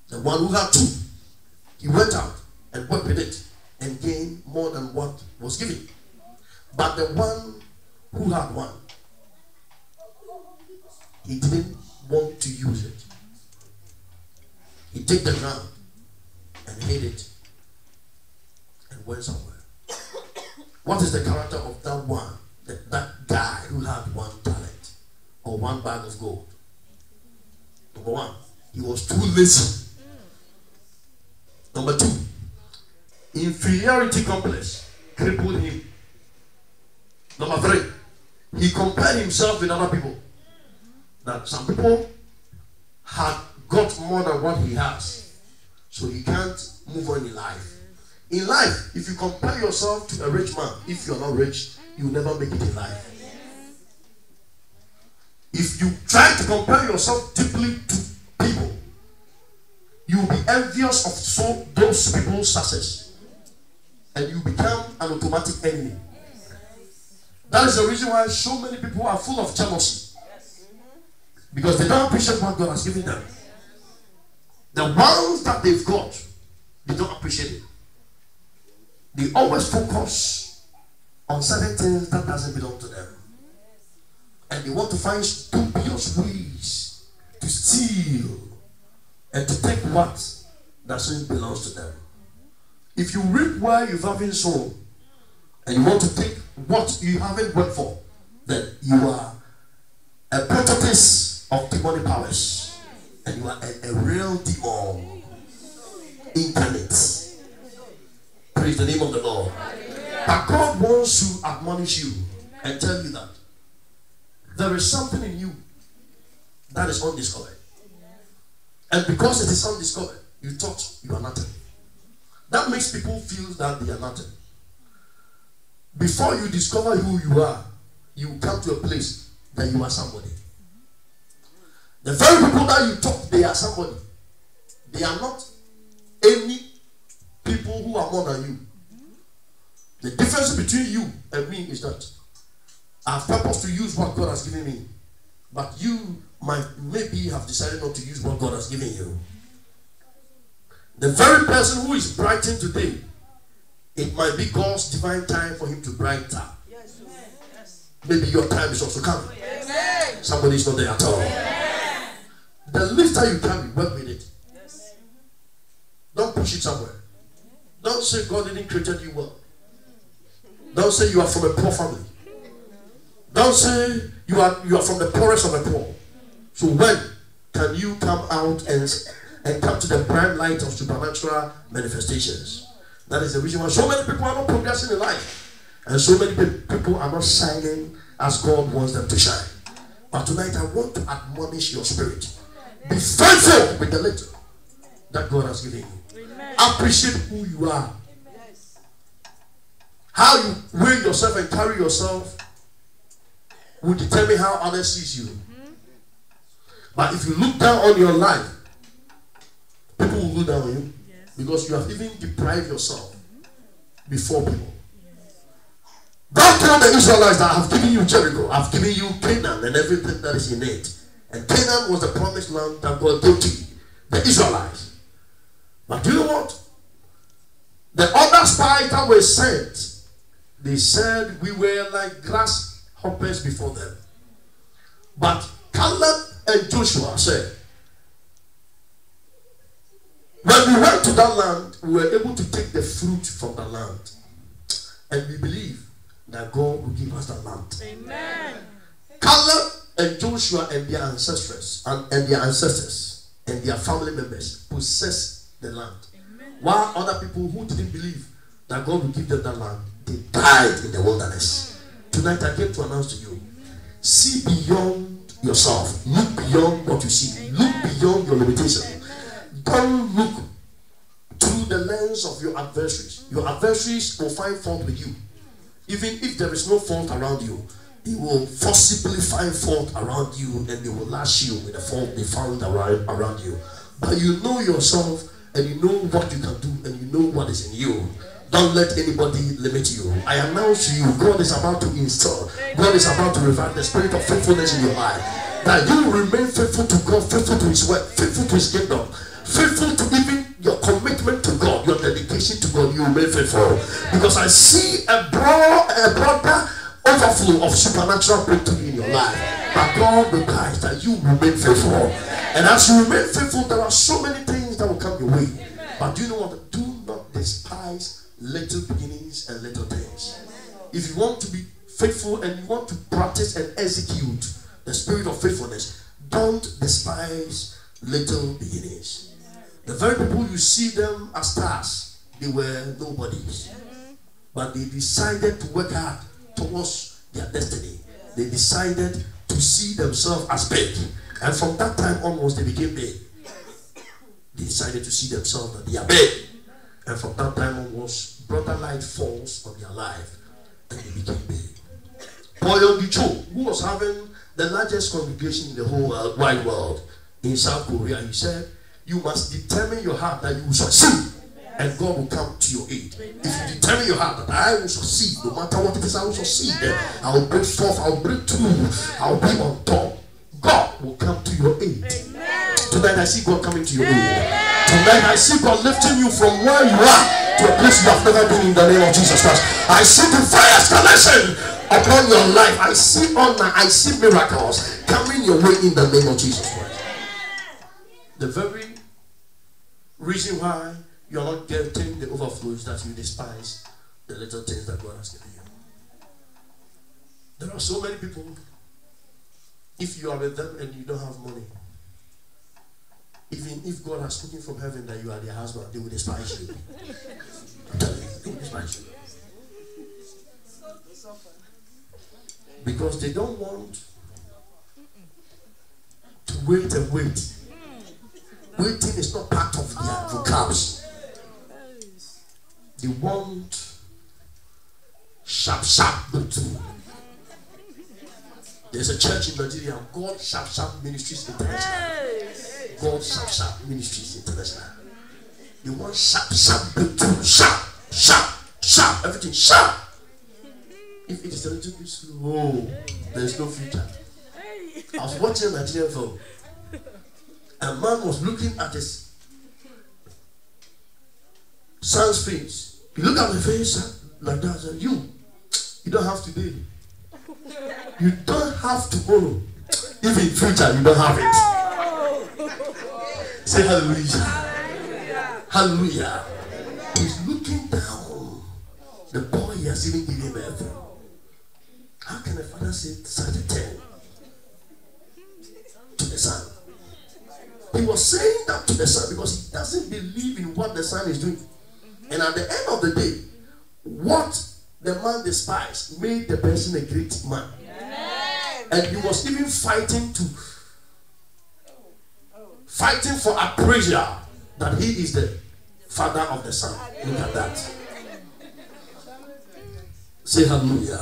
The one who had 2, he went out and worked with it and gained more than what was given. But the one who had 1, he didn't want to use it. He took the ground and hid it and went somewhere. What is the character of that one, that guy who had 1 talent or 1 bag of gold? Number 1, he was too lazy. Number 2, inferiority complex crippled him. Number 3, he compared himself with other people. That some people had got more than what he has, so he can't move on in life. In life, if you compare yourself to a rich man, if you're not rich, you'll never make it in life. If you try to compare yourself deeply to people, you will be envious of those people's success, and you become an automatic enemy. That is the reason why so many people are full of jealousy, because they don't appreciate what God has given them. The ones that they've got, they don't appreciate it. They always focus on certain things that doesn't belong to them. And they want to find dubious ways to steal and to take what doesn't belong to them. If you reap where you haven't sown, and you want to take what you haven't worked for, then you are a prototype of demonic powers. And you are a real demon incarnate. Praise the name of the Lord. But God wants to admonish you and tell you that there is something in you that is undiscovered. And because it is undiscovered, you thought you are nothing. That makes people feel that they are nothing. Before you discover who you are, you come to a place that you are somebody. The very people that you talk, they are somebody. They are not any people who are more than you. The difference between you and me is that I have purpose to use what God has given me, but you might maybe have decided not to use what God has given you. The very person who is brightened today, it might be God's divine time for him to brighten up. Maybe your time is also coming. Somebody is not there at all. The lifter you carry, work with it. Don't push it somewhere. Don't say God didn't create you well. Don't say you are from a poor family. Don't say you are from the poorest of the poor. So when can you come out and come to the bright light of supernatural manifestations? That is the reason why so many people are not progressing in life, and so many people are not shining as God wants them to shine. But tonight I want to admonish your spirit. Be faithful with the little that God has given you. Appreciate who you are. How you weigh yourself and carry yourself will determine how others sees you. But if you look down on your life, people will look down on you because you have even deprived yourself before people. God told the Israelites that I have given you Jericho, I have given you Canaan and everything that is in it. And Canaan was the promised land that God gave to the Israelites. But do you know what? The other spies that were sent, they said we were like grasshoppers before them. But Caleb and Joshua said, when we went to that land, we were able to take the fruit from the land. And we believe that God will give us the land. Amen. Caleb and Joshua and their ancestors and their family members possessed the land. Amen. While other people who didn't believe that God will give them that land, they died in the wilderness. Tonight I came to announce to you, see beyond yourself. Look beyond what you see. Amen. Look beyond your limitation. Amen. Don't look through the lens of your adversaries. Your adversaries will find fault with you. Even if there is no fault around you, they will forcibly find fault around you and they will lash you with the fault they found around you. But you know yourself and you know what you can do and you know what is in you. Don't let anybody limit you. I announce to you, God is about to install, God is about to revive the spirit of faithfulness in your life. That you will remain faithful to God, faithful to His word, faithful to His kingdom, faithful to even your commitment to God, your dedication to God. You remain faithful. Because I see a broader overflow of supernatural breakthrough in your life. But God requires that you remain faithful. And as you remain faithful, there are so many things that will come your way. But do you know what? Do not despise little beginnings and little things. If you want to be faithful and you want to practice and execute the spirit of faithfulness, don't despise little beginnings. The very people you see them as stars, they were nobodies. But they decided to work hard towards their destiny. They decided to see themselves as big. And from that time onwards, they became big. They decided to see themselves that they are big. And from that time onwards, brighter light falls on their life. And they became big. Paul Yonggi-cho, who was having the largest congregation in the whole wide world in South Korea, he said, you must determine your heart that you will succeed. And God will come to your aid. If you determine your heart that I will succeed, no matter what it is, I will succeed. I will break forth, I will break through, I will be on top. God will come to your aid. Amen. Tonight I see God coming to your aid. Amen. Tonight I see God lifting you from where you are to a place you have never been in the name of Jesus Christ. I see divine escalation upon your life. I see honor, I see miracles coming your way in the name of Jesus Christ. The very reason why you are not getting the overflows that you despise the little things that God has given you. There are so many people, if you are with them and you don't have money, even if God has spoken from heaven that you are their husband, they will despise you. I'm telling you, they will despise you. Because they don't want to wait and wait. Waiting is not part of their vocabs. They want sharp breakthrough. There's a church in Nigeria, God Sharp Ministries International. God Sharp Ministries International. They want sharp breakthrough. Sharp. Everything sharp. If it is a little bit slow, there is no future. I was watching a Nigerian film. A man was looking at his son's face. He looked at my face like that and said, you don't have today. You don't have tomorrow. If in future you don't have it. Say hallelujah. Hallelujah. He's looking down. The boy he has even given birth. How can a father say such a thing to the son? He was saying that to the son because he doesn't believe in what the son is doing. And at the end of the day, what the man despised made the person a great man. And he was even fighting for appraisal that he is the father of the son. Look at that. Say hallelujah.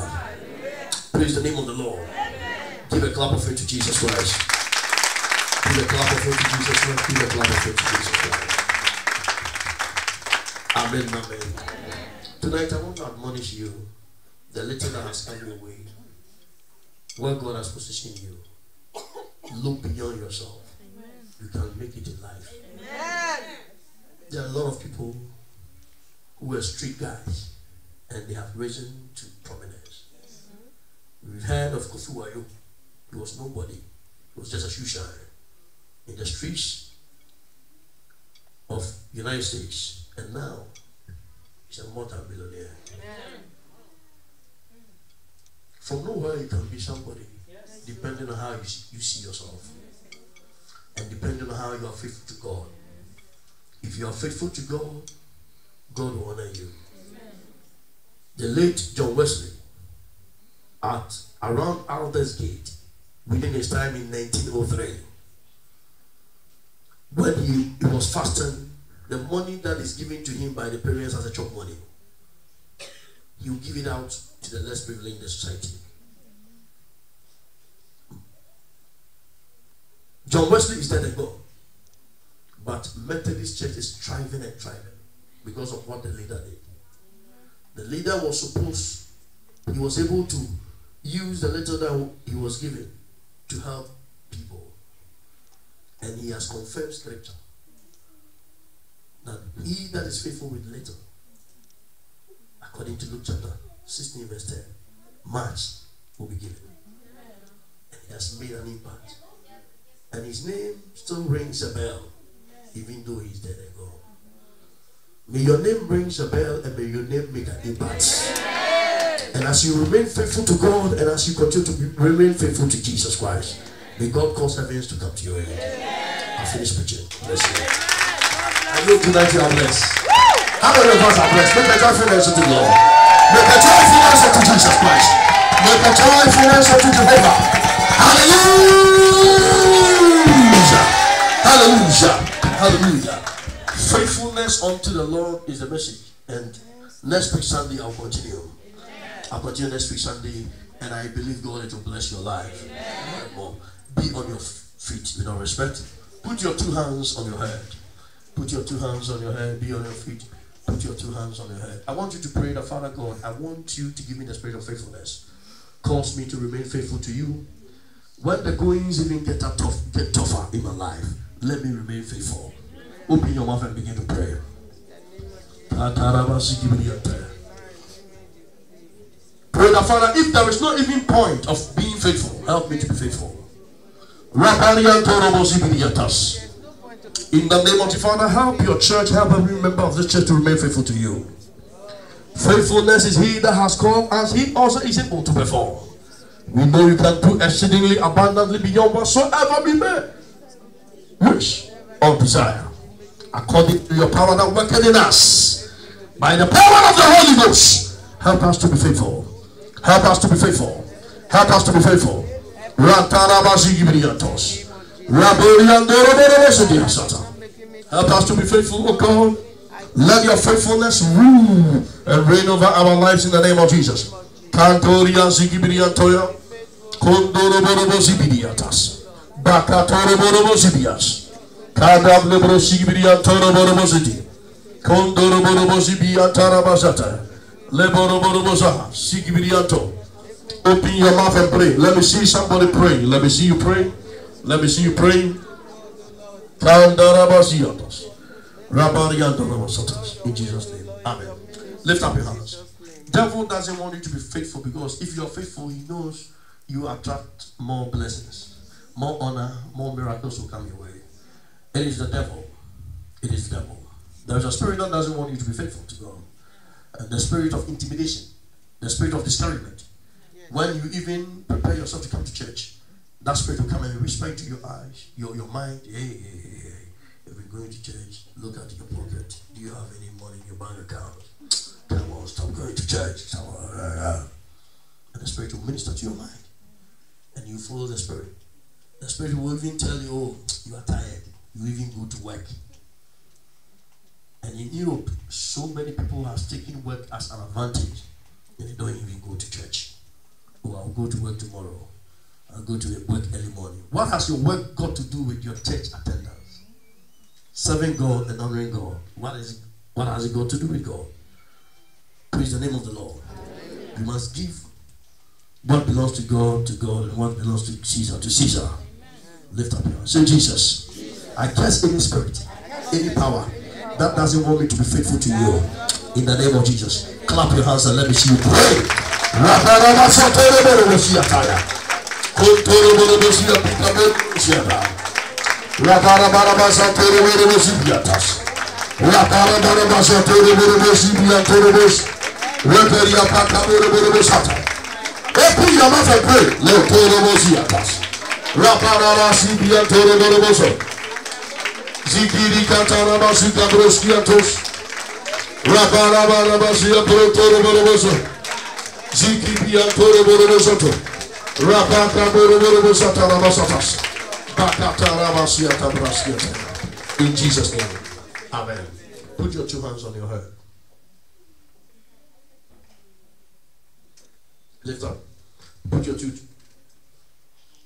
Praise the name of the Lord. Give a clap of faith to Jesus Christ. Give a clap of faith to Jesus Christ. Give a clap of faith to Jesus Christ. Amen. Amen. Tonight I want to admonish you the little that has come your way. Where God has positioned you. Look beyond yourself. Amen. You can make it in life. Amen. There are a lot of people who were street guys and they have risen to prominence. We've heard of Kofi Wayo. He was nobody. He was just a shoe shine in the streets of the United States. And now he's a multi-billionaire. From nowhere you can be somebody, depending on how you see yourself. And depending on how you are faithful to God. If you are faithful to God, God will honor you. The late John Wesley, at around Aldersgate, within his time in 1903, when he was fasting, the money that is given to him by the parents as a chop money, he will give it out to the less privileged in the society. John Wesley is dead and gone. But Methodist Church is thriving and thriving because of what the leader did. The leader he was able to use the little that he was given to help people. And he has confirmed scripture that he that is faithful with little, according to Luke chapter 16 verse 10, much will be given. And he has made an impact. And his name still rings a bell, even though he's dead and gone. May your name ring a bell and may your name make an impact. And as you remain faithful to God and as you continue to remain faithful to Jesus Christ, may God cause heavens to come to your aid. I finish preaching. Bless you. I know tonight you are blessed. How many of us are blessed? Make a joyful answer to the Lord. Make a joyful answer to Jesus Christ. Make a joyful answer to Jehovah. Hallelujah. Hallelujah. Hallelujah. Faithfulness unto the Lord is the message. And next week Sunday I'll continue. I'll continue next week Sunday, and I believe God it will bless your life. More. Be on your feet with all respect. Put your two hands on your head. Put your two hands on your head. Be on your feet. Put your two hands on your head. I want you to pray that, Father God, I want you to give me the spirit of faithfulness. Cause me to remain faithful to you. When the goings even get tougher in my life, let me remain faithful. Open your mouth and begin to pray. Pray that, Father, if there is no even point of being faithful, help me to be faithful. In the name of the Father, help your church, help every member of this church to remain faithful to you. Faithfulness is he that has called, as he also is able to perform. We know you can do exceedingly abundantly beyond whatsoever we may wish or desire, according to your power that worketh in us. By the power of the Holy Ghost, help us to be faithful. Help us to be faithful. Help us to be faithful. Help us to be faithful, O God. Let your faithfulness rule and reign over our lives in the name of Jesus. Kondoroborobo zibidiatas. Bakatoroborobo zibias. Kadablebro zibidiatoroborobo zidi. Kondoroborobo zibiatarabazata. Leborobo zaha. Zibidiato. Open your mouth and pray. Let me see somebody praying. Let me see you pray. Let me see you praying. Kandarabaziatas. Rabariantarabasatas. In Jesus' name. Amen. Lift up your hands. Devil doesn't want you to be faithful, because if you are faithful, he knows you attract more blessings, more honor, more miracles will come your way. It is the devil. It is the devil. There is a spirit that doesn't want you to be faithful to God. And the spirit of intimidation, the spirit of discouragement. When you even prepare yourself to come to church, that spirit will come and whisper into your eyes, your mind. Hey, if you're going to church, look at your pocket. Do you have any money in your bank account? Come on, stop going to church. And the spirit will minister to your mind. And you follow the spirit. The spirit will even tell you, oh, you are tired. You even go to work. And in Europe, so many people have taken work as an advantage, and they don't even go to church. Oh, I'll go to work tomorrow. I'll go to work early morning. What has your work got to do with your church attendance? Serving God and honoring God. What has it got to do with God? Praise the name of the Lord. You must give what belongs to God, and what belongs to Caesar. Lift up your hands. Say, Jesus, I cast any spirit, any power that doesn't want me to be faithful to you. In the name of Jesus. Clap your hands and let me see you pray. Open your mouth and pray. Zikiri katarabasi kabroskiatos. Rabarabarabasia protoroboso. Zikibia toroboroso. Rabaka boroboroso tarabasatas. Bakatarabasia tabraskiatos. In Jesus' name. Amen. Put your two hands on your head. Lift up. Put your two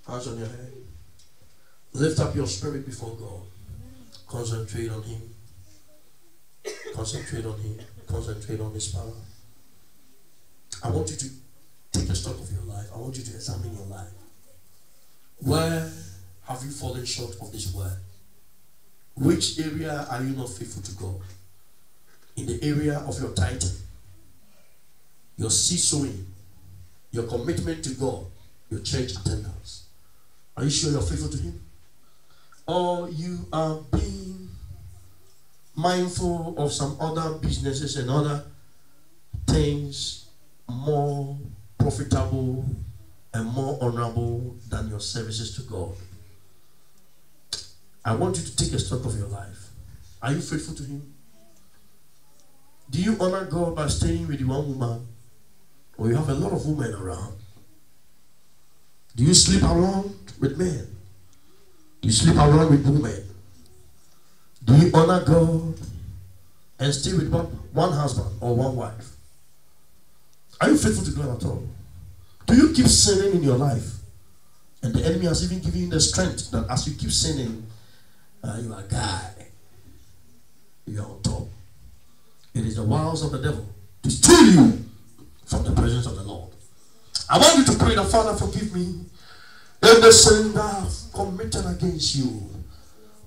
hands on your head. Lift up your spirit before God. Concentrate on Him. Concentrate on Him. Concentrate on His power. I want you to take a stock of your life. I want you to examine your life. Where have you fallen short of this word? Which area are you not faithful to God? In the area of your tithing, your seed sowing, your commitment to God, your church attendance. Are you sure you're faithful to Him? Or you are being mindful of some other businesses and other things more profitable and more honorable than your services to God? I want you to take a stock of your life. Are you faithful to Him? Do you honor God by staying with one woman? Or you have a lot of women around? Do you sleep around with men? Do you sleep around with women? Do you honor God and stay with one husband or one wife? Are you faithful to God at all? Do you keep sinning in your life? And the enemy has even given you the strength that as you keep sinning, you are a guy. You are on top. It is the wiles of the devil to steal you from the presence of the Lord. I want you to pray that, Father, forgive me in the sin that I have committed against you.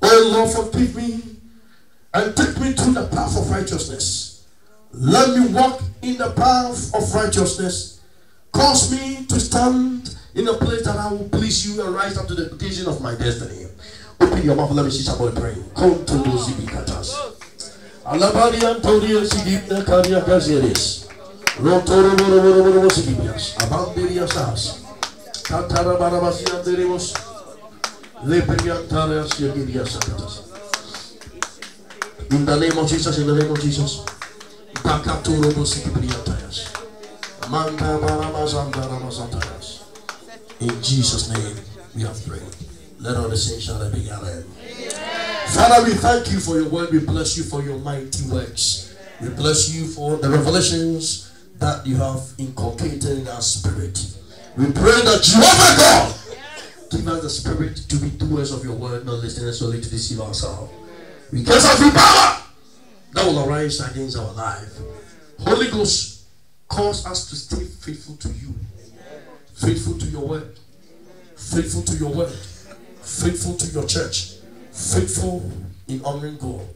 Oh Lord, forgive me and take me to the path of righteousness. Let me walk in the path of righteousness. Cause me to stand in a place that I will please you and rise up to the occasion of my destiny. Open your mouth, let me see somebody praying. Come to those Zibikatas. Alabari Antonio Sigibna Karia Gazeres. Rotoro Borobo Sigibias. Abandiria Sas. Katara Barabasia Derivos. Lepriantarias Yagiria Sakatas. In the name of Jesus, in the name of Jesus. Bakaturo Sigibriantayas. Manda Baramazandara Mazantayas. In Jesus' name we have prayed. Let all the saints shall be amen. Father, we thank you for your word. We bless you for your mighty works. We bless you for the revelations that you have inculcated in our spirit. We pray that Jehovah God give us the spirit to be doers of your word, not listeners solely to deceive ourselves. We cast out every power that will arise against our life. Holy Ghost, cause us to stay faithful to you, faithful to your word, faithful to your word, faithful to your church, faithful in honoring God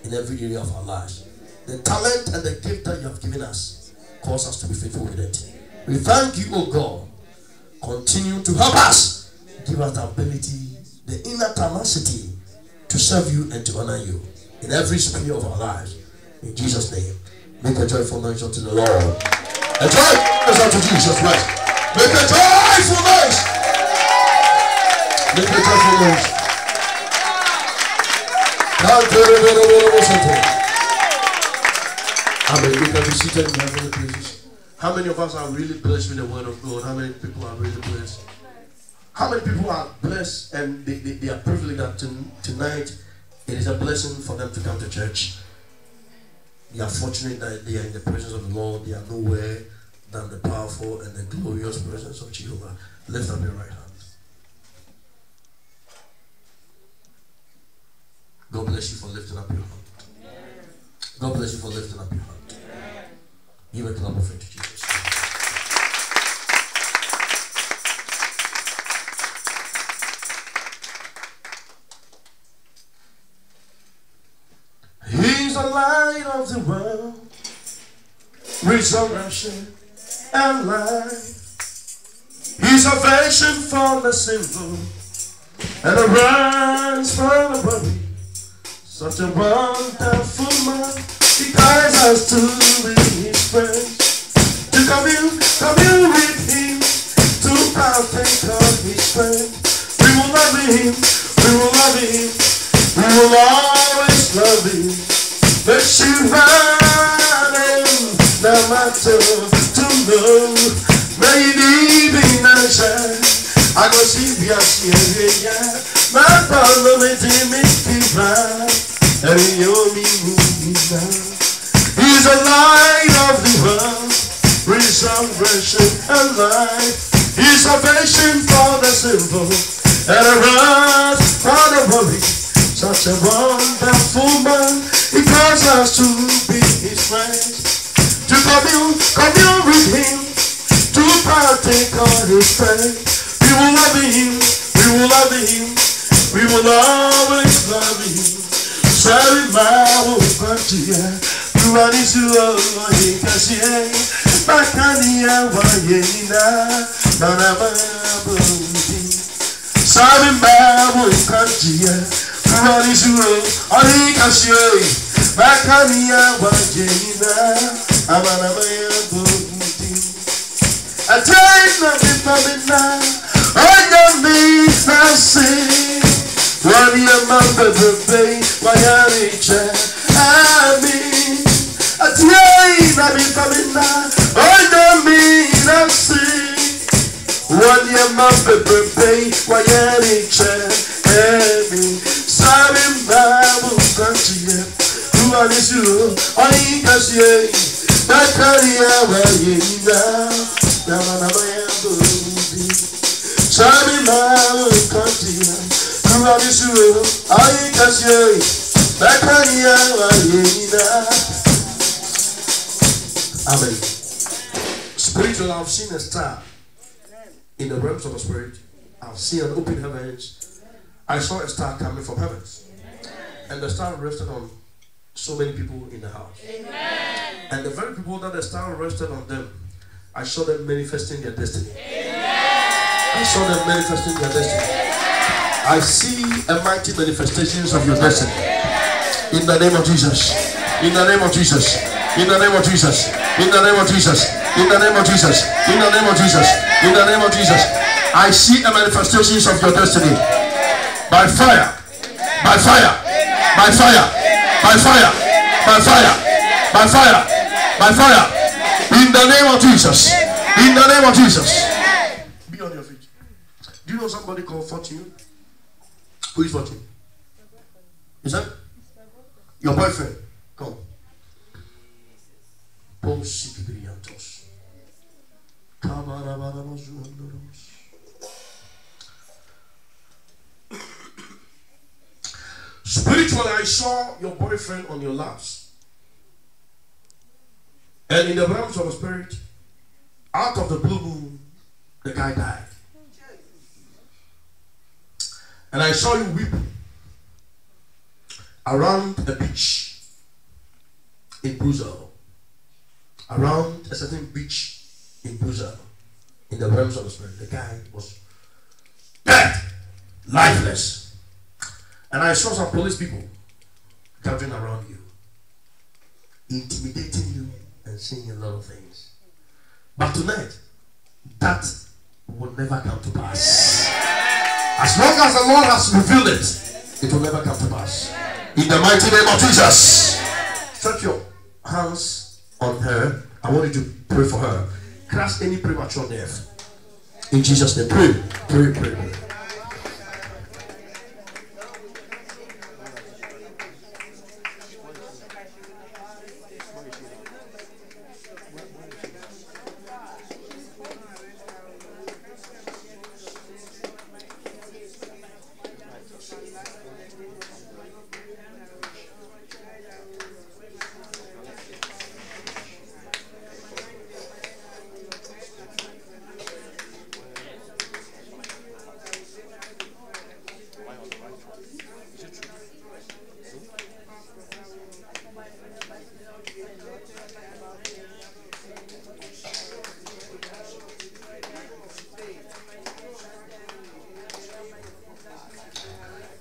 in every area of our lives. The talent and the gift that you have given us, cause us to be faithful with it. We thank you, oh God. Continue to help us. Give us the ability, the inner tenacity to serve you and to honor you in every sphere of our lives. In Jesus' name, make a joyful noise unto the Lord. A joyful noise unto Jesus Christ. Make a joyful noise. Make a joyful noise. Amen. You can be seated in heavenly places. How many of us are really blessed with the word of God? How many people are really blessed? How many people are blessed and they are privileged that tonight it is a blessing for them to come to church? They are fortunate that they are in the presence of the Lord. They are nowhere than the powerful and the glorious presence of Jehovah. Lift up your right hand. God bless you for lifting up your hand. God bless you for lifting up your hand. Give a clap of it to Jesus. He's the light of the world, resurrection and life. He's salvation for the sinful and a rise for the worry. Such a wonderful man, he guides us to be his friends, to commune with him, to partake of his strength. We will love him, we will love him, we will always love him. But you find him, no matter to know. Maybe in a shine, I go see Biasia, my problem is in me, he's the light of the world, resurrection and life. He's salvation for the simple and a rise for the worry. Such a wonderful man, he calls us to be his friends, to commune with him, to partake of his strength. We will love him, we will love him, we will always love him. Sorry, my country, you are this love, you can see. Bakania, Wayena, Nanaba, sorry, my country, you are this love, you can see. Bakania, Wayena, Amanaba, I take nothing from it now. I don't need nothing. One year, my baby, my nature. I mean, I take nothing from it now. I don't need nothing. One year, my baby, my nature. I mean, sorry, my country. Who are these you? I can see. Bakaria, Wayena. Sorry, my country. You are this room. I can see. Bakaria, Wayena. Amen. Spiritual, I've seen a star in the realms of the spirit. I've seen an open heavens. I saw a star coming from heavens, and the star rested on so many people in the house. Amen. And the very people that the star rested on them, I saw them manifesting their destiny. Amen. I saw them manifesting their destiny. Amen. I see a mighty manifestations of your destiny. In the name of Jesus. In the name of Jesus. In the name of Jesus. In the name of Jesus. In the name of Jesus. In the name of Jesus. In the name of Jesus. I see a manifestations of your destiny. By fire. By fire. By fire. By fire. By fire. By fire. By fire. In the name of Jesus. In the name of Jesus. Be on your feet. Do you know somebody called Fortune? Who is Fortune? Is that your boyfriend? Come. Spiritually, I saw your boyfriend on your laps. And in the realms of the spirit, out of the blue moon, the guy died. And I saw you weep around a beach in Brussels. Around a certain beach in Brussels. In the realms of the spirit, the guy was dead, lifeless. And I saw some police people gathering around you, intimidating you and saying a lot of things. But tonight, that will never come to pass. As long as the Lord has revealed it, it will never come to pass. In the mighty name of Jesus, stretch your hands on her. I want you to pray for her. Crush any premature death. In Jesus' name, pray, pray, pray, pray.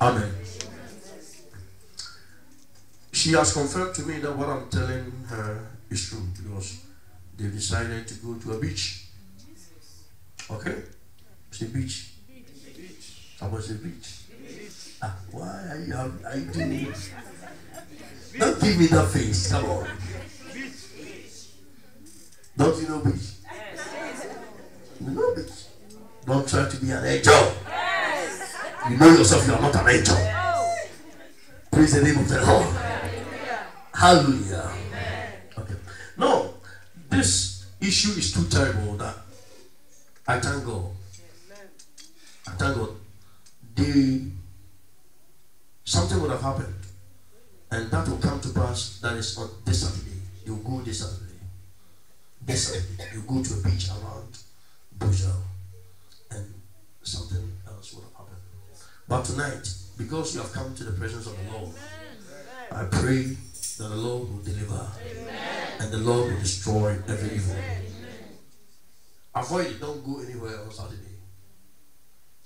Amen. She has confirmed to me that what I'm telling her is true because they've decided to go to a beach. Okay? It's a beach. I was a beach. Why are you doing this? Don't give me that face. Come on. Don't you know beach? You know beach. Don't try to be an angel. You know yourself, you are not an angel. Praise the name of the Lord. Hallelujah. Okay. No, this issue is too terrible that I thank God. I thank God. Something would have happened, and that will come to pass. That is on this Saturday. You go this Saturday. This Saturday, you go to a beach around Brussels, and something else would have happened. But tonight, because you have come to the presence of the Lord, I pray that the Lord will deliver. And the Lord will destroy every evil. Avoid it. Don't go anywhere on Saturday.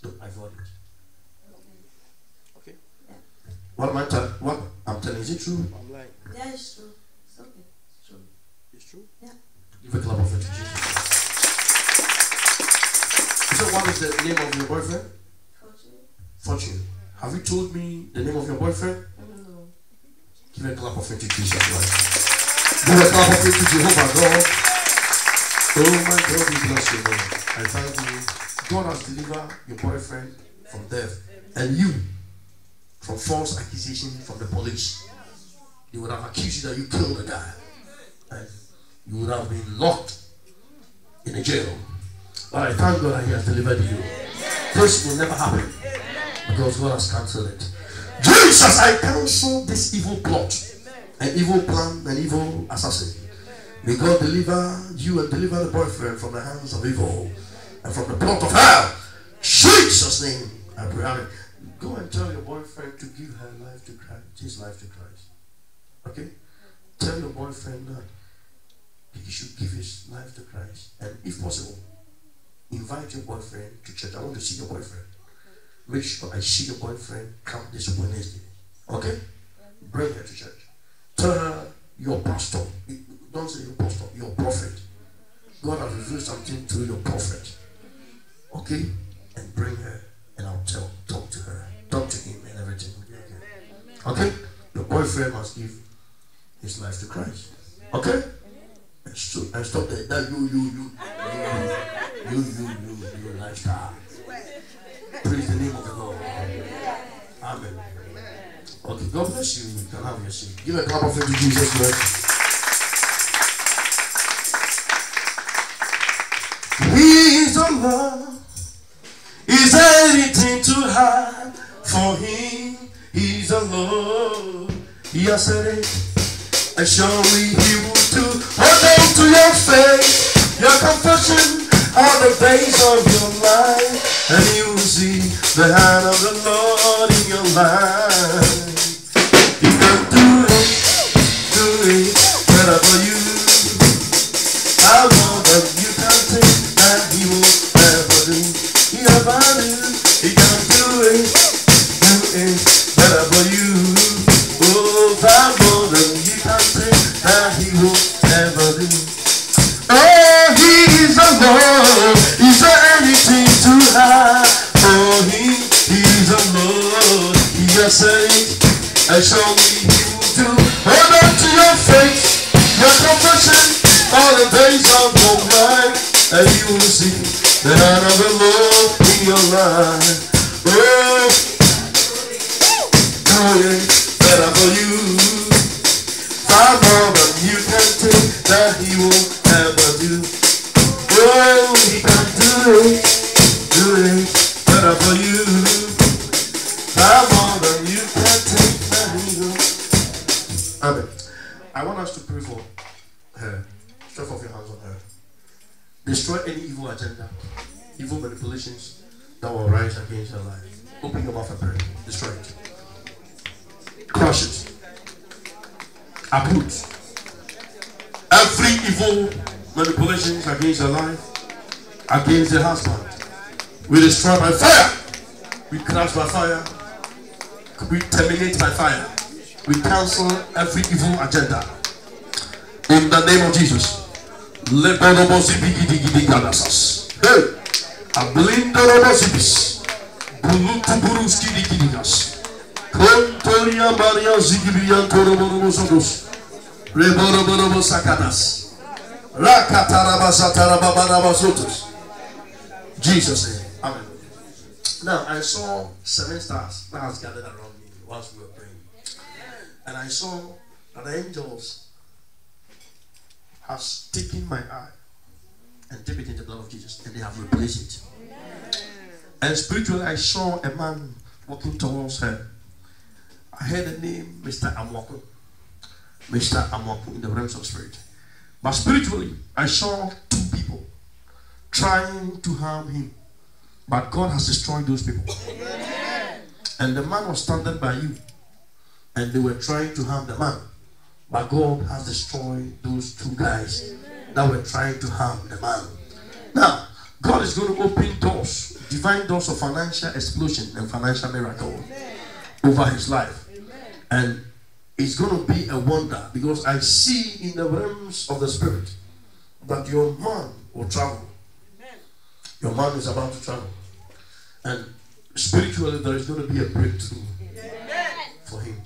Don't avoid it. Okay? What I'm telling, is it true? I'm lying. Yeah, it's true. It's okay. It's true. It's true? Yeah. Give a clap of it to Jesus. So what is the name of your boyfriend? Fortune. Have you told me the name of your boyfriend? No. Give a clap of it to Jesus Christ. Give a clap of it to Jehovah God. Oh my God, we bless your name. I thank you. God has delivered your boyfriend from death and you from false accusation from the police. They would have accused you that you killed the guy. And you would have been locked in a jail. But I thank God that He has delivered you. This will never happen. Because God has cancelled it. Jesus, I cancel this evil plot, an evil plan, an evil assassin. May God deliver you and deliver the boyfriend from the hands of evil and from the plot of hell. Jesus' name, I pray. Go and tell your boyfriend to give her life to Christ, his life to Christ. Okay? Tell your boyfriend that he should give his life to Christ. And if possible, invite your boyfriend to church. I want to see your boyfriend. Make sure I see your boyfriend come this Wednesday. Okay? Bring her to church. Tell her your pastor. Don't say your pastor, your prophet. God has revealed something through your prophet. Okay? And bring her and I'll talk to her. Talk to him and everything will be okay. Okay? Your boyfriend must give his life to Christ. Okay? And stop that you lifestyle. Praise the name of the Lord. Amen. Okay, God bless you. You can have your seat. Give a clap of it to Jesus Christ. He is the Lord. Is there anything too hard for him? He's the Lord. He has said it, and surely he will do. Hold on to your faith, your confession, all the days of your life, and you will see the hand of the Lord in your life. He can do it better for you. How more than you can think that he will ever do. He can do it better for you. Oh, far more than you can think that he will ever do. Oh, he is the Lord. Is there anything too hard for him? He is the Lord. He has said it, and surely he will do. Hold on to your faith, your confession, all the days of your life, and you will see the hand of the Lord in your life. Oh, do it better for you. Far more than you can think that he will ever do. Oh, he can do it better for you. Far more than you can think that he will. Amen. I want us to pray for her. Stretch off your hands on her. Destroy any evil agenda, evil manipulations that will rise against her life. Open your mouth and pray. Destroy it. Crush it. Uproot every evil manipulations against her life, against her husband. We destroy by fire. We crush by fire. We terminate by fire. We cancel every evil agenda. In the name of Jesus. Hey, Ablindorobosibis, Bulutuburuski dikidigas, Contoria Maria Zigibian Toroborosodos, Reborobosakadas, Rakatarabasatarabasotos. Jesus' name. Amen. Now I saw 7 stars that has gathered around me whilst we were praying. And I saw that the angels has taken my eye and dipped it in the blood of Jesus, and they have replaced it. And spiritually, I saw a man walking towards her. I heard the name Mr. Amwaku. Mr. Amwaku in the realms of spirit. But spiritually, I saw 2 people trying to harm him. But God has destroyed those people. And the man was standing by you, and they were trying to harm the man. But God has destroyed those 2 guys that were trying to harm the man. Now, God is going to open doors, divine doors of financial explosion and financial miracle over his life. And it's going to be a wonder, because I see in the realms of the spirit that your man will travel. Your man is about to travel. And spiritually, there is going to be a breakthrough for him.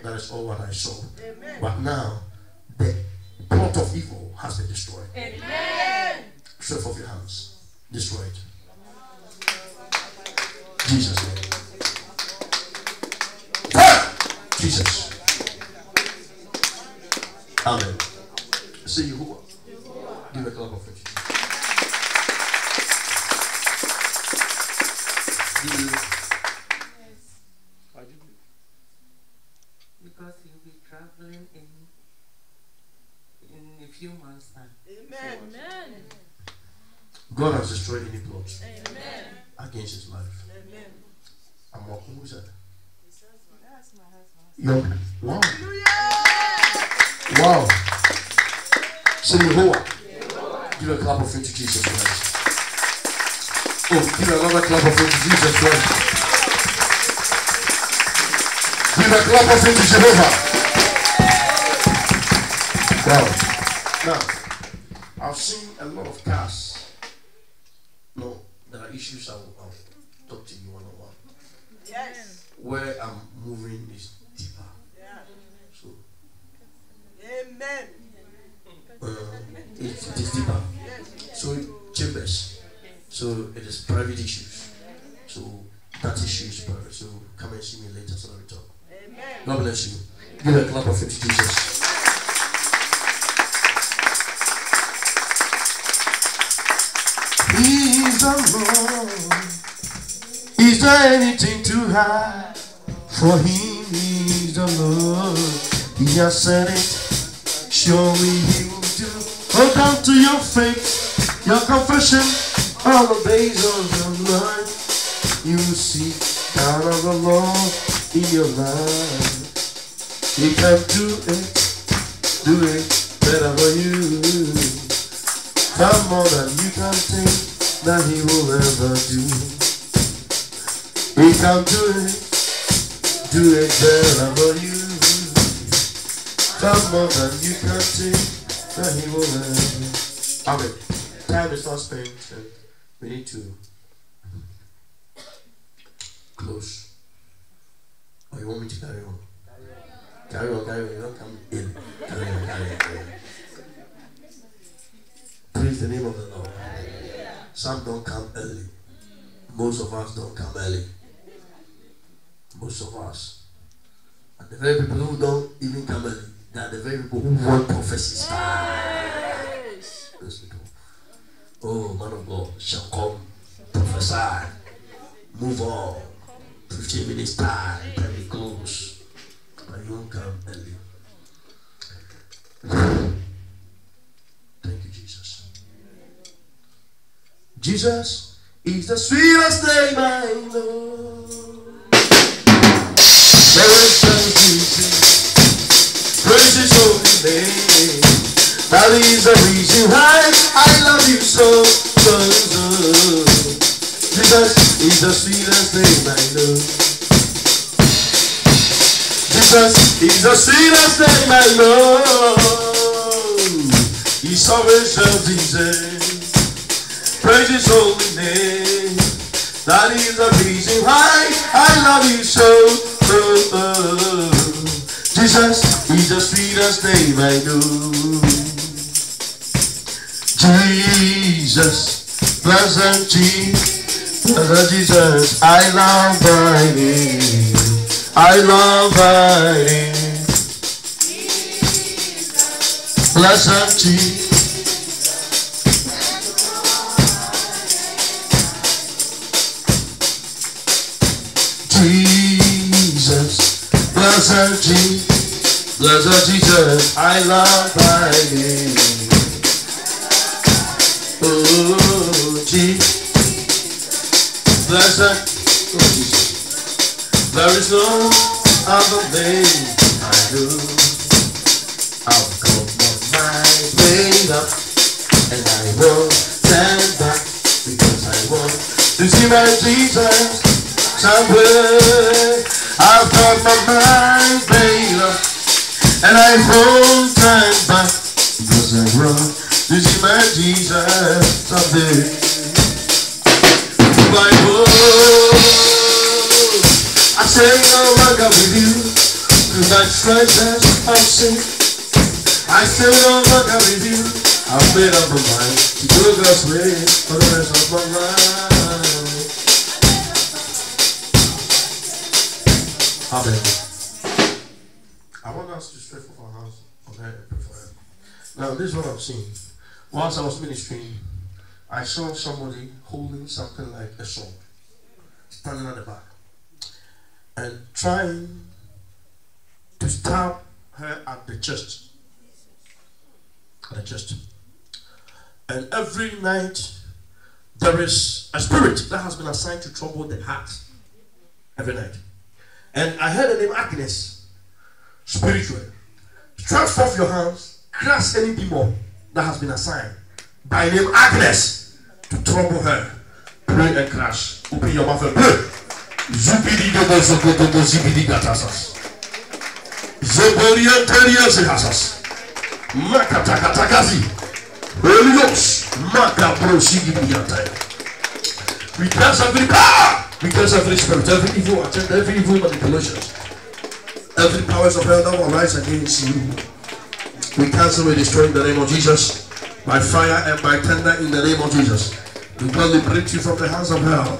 That is all what I saw. Amen. But now, the plot of evil has been destroyed. Stretch off your hands. Destroy it. Jesus' name. Fire! Jesus. Amen. Say Yehovah. Give a clap of it. Because he'll be traveling in a few months' time. Amen. Amen. God has destroyed any plots against his life. Amen. I'm walking with that. That's my husband. Young. Wow. Wow. Say Yehovah. Give a clap of faith to Jesus Christ. Oh, give another clap of faith to Jesus Christ. Give a clap of faith to Jehovah. Wow. Now, I've seen a lot of cars. No, there are issues I'll talk to you one-on-one. Yes. Where I'm moving is deeper. Yeah. So, Amen. it is deeper. So, chambers. So, it is private issues. So, that issue is private. So, come and see me later so that we talk. Amen. God bless you. Give a clap of faith to Jesus. the Lord. Is there anything too hard for him? He's the Lord. He has said it. Surely he will do. Hold on to your faith, your confession, all the days of your life. You will see out of the Lord in your life. He can do it better for you. Far more than you can think that he will ever do. He can do it better for you. Far more than you can think that he will ever. Amen. Time is not spent, and we need to close. Or you want me to carry on? Carry on. You don't come in. Carry on. Praise the name of the Lord. Some don't come early. Most of us don't come early. Most of us. And the very people who don't even come early, they are the very people who want prophecies. Listen to. Oh, man of God shall come, prophesy, move on. 15 minutes time, very close. But you won't come early. Thank you, Jesus. Jesus is the sweetest name I know. There is some Jesus. Praise his holy name. That is the reason why I love you so. Jesus is the sweetest name I know. Jesus is the sweetest name I know. He's always Jesus. Praise his holy name. That is the reason why I love you so. Jesus is the sweetest name I know. Jesus, blessed Jesus, I love thy name. I love thy name. Blessed Jesus. Jesus, blessed Jesus, I love thy name. Oh, Jesus, blessed Jesus. There is no other name I do. I've got my mind made up, and I won't stand back because I want to see my Jesus somewhere. I've got my mind made up, and I won't stand back because I want to see my Jesus someday. I say no longer with you, cause my treasures are sick. I say no longer with you, I've made up my mind to go God's way for the rest of my life. Amen. I want us to stretch for our hands on that and pray for him. Now this is what I'm seeing. Whilst I was ministering, I saw somebody holding something like a sword, standing at the back, and trying to stab her at the chest. And every night there is a spirit that has been assigned to trouble the heart. Every night. And I heard the name Agnes, spiritual. Stretch forth your hands, crush any demon that has been assigned by name Agnes to trouble her. Pray and crash. Open your mouth and pray. Zubidi dobo zogodobo zibidi gatasas. Zoborian terios hasas. Makatakatakazi. Holy Ghost. Makabro sigibidi yantaya. We cancel every power. We cancel every spirit, every evil agenda, every evil manipulations. Every powers of hell that will rise against you. We cancel and destroy in the name of Jesus. By fire and by thunder in the name of Jesus. We will liberate you from the hands of hell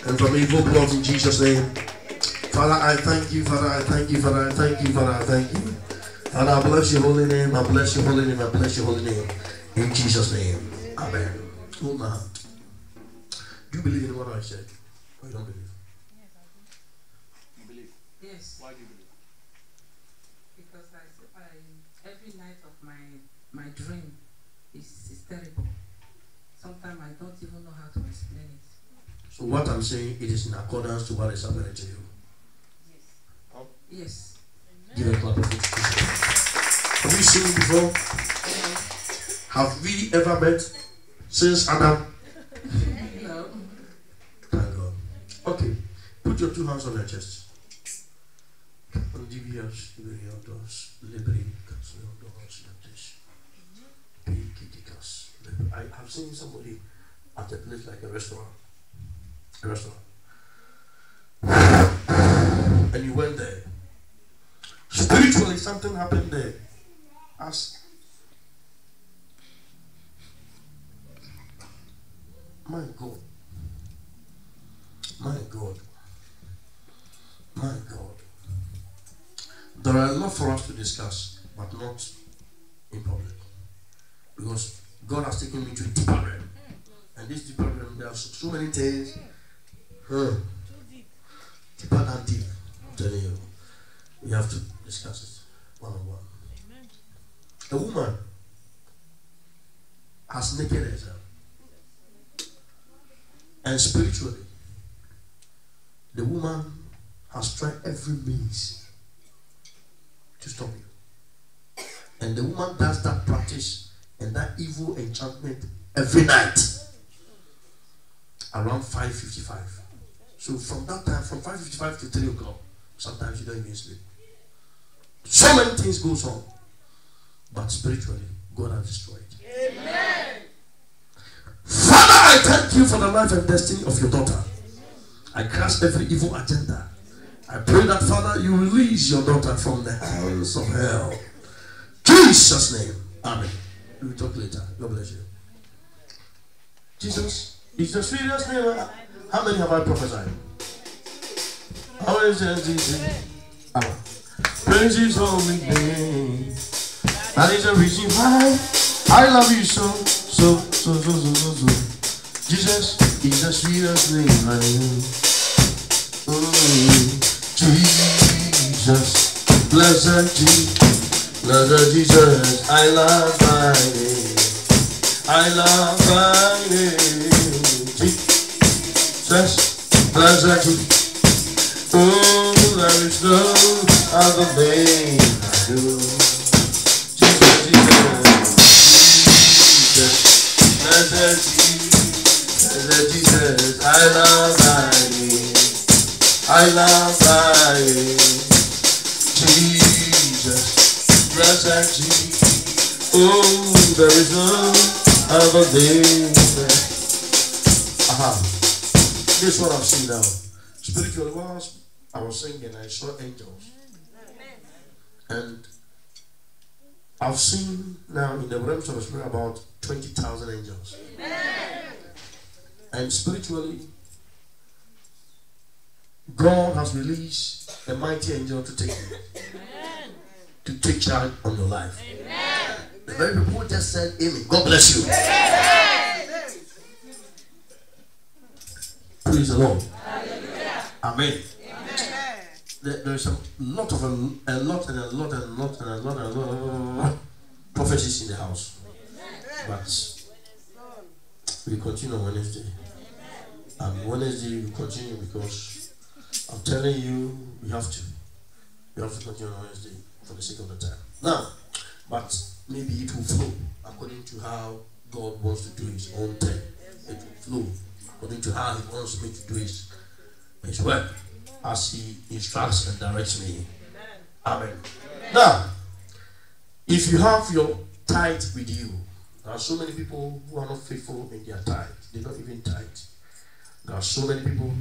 and from evil plots in Jesus' name. Father, I thank you. Father, I thank you. Father, I thank you. Father, I thank you. Father, I bless your holy name. I bless your holy name. I bless your holy name. In Jesus' name. Amen. Hold my hand. Do you believe in what I said? Or you don't believe? Yes, I do. You believe? Yes. Why do you believe? Because every night of my dream is terrible. Sometimes I don't even know how to explain it. So what I'm saying, it is in accordance to what is happening to you. Yes. Yes. Give a clap of it. Have you seen me before? Have we ever met since Adam? No. Thank God. Okay, put your two hands on your chest. I have seen somebody at a place like a restaurant. And you went there. Spiritually, something happened there. As my God, my God, my God. There are a lot for us to discuss, but not in public. Because God has taken me to a deeper realm. And this deeper realm, there are so many things. Deeper than deep. I'm telling you. We have to discuss it one-on-one. A woman has naked herself. And spiritually, the woman has tried every means to stop you. And the woman does that practice and that evil enchantment every night around 5:55. So from that time, from 5:55 to 3 o'clock, sometimes you don't even sleep. So many things goes on, but spiritually, God has destroyed. Amen. Father, I thank you for the life and destiny of your daughter. I crush every evil agenda. I pray that, Father, you release your daughter from the hands of hell. Jesus' name. Amen. We will talk later. God bless you. Jesus is the sweetest name. How many have I prophesied? How many says Jesus? Praise his holy name. That is the reason why I love you so. Jesus is the sweetest name I know. Jesus, blessed Jesus, I love thy name. I love thy name. Jesus, blessed Jesus. Oh, there is no other name I do. Jesus, blessed Jesus, I love thy name. I love thy name. Jesus, blessed Jesus. Oh, there is no other name. This is what I've seen now. Spiritually, whilst I was singing, I saw angels. And I've seen now in the realms of the spirit about 20,000 angels. And spiritually, God has released a mighty angel to take you. To take charge on your life. The very people who just said amen. God bless you. Praise the Lord. Amen. There's a lot prophecies in the house. But we continue on Wednesday. And Wednesday we continue because I'm telling you, we have to continue on Wednesday for the sake of the time. Now, but maybe it will flow according to how God wants to do his own thing. It will flow according to how he wants me to do his work as he instructs and directs me. Amen. Now, if you have your tithe with you, there are so many people who are not faithful in their tithe. They don't even tithe. There are so many people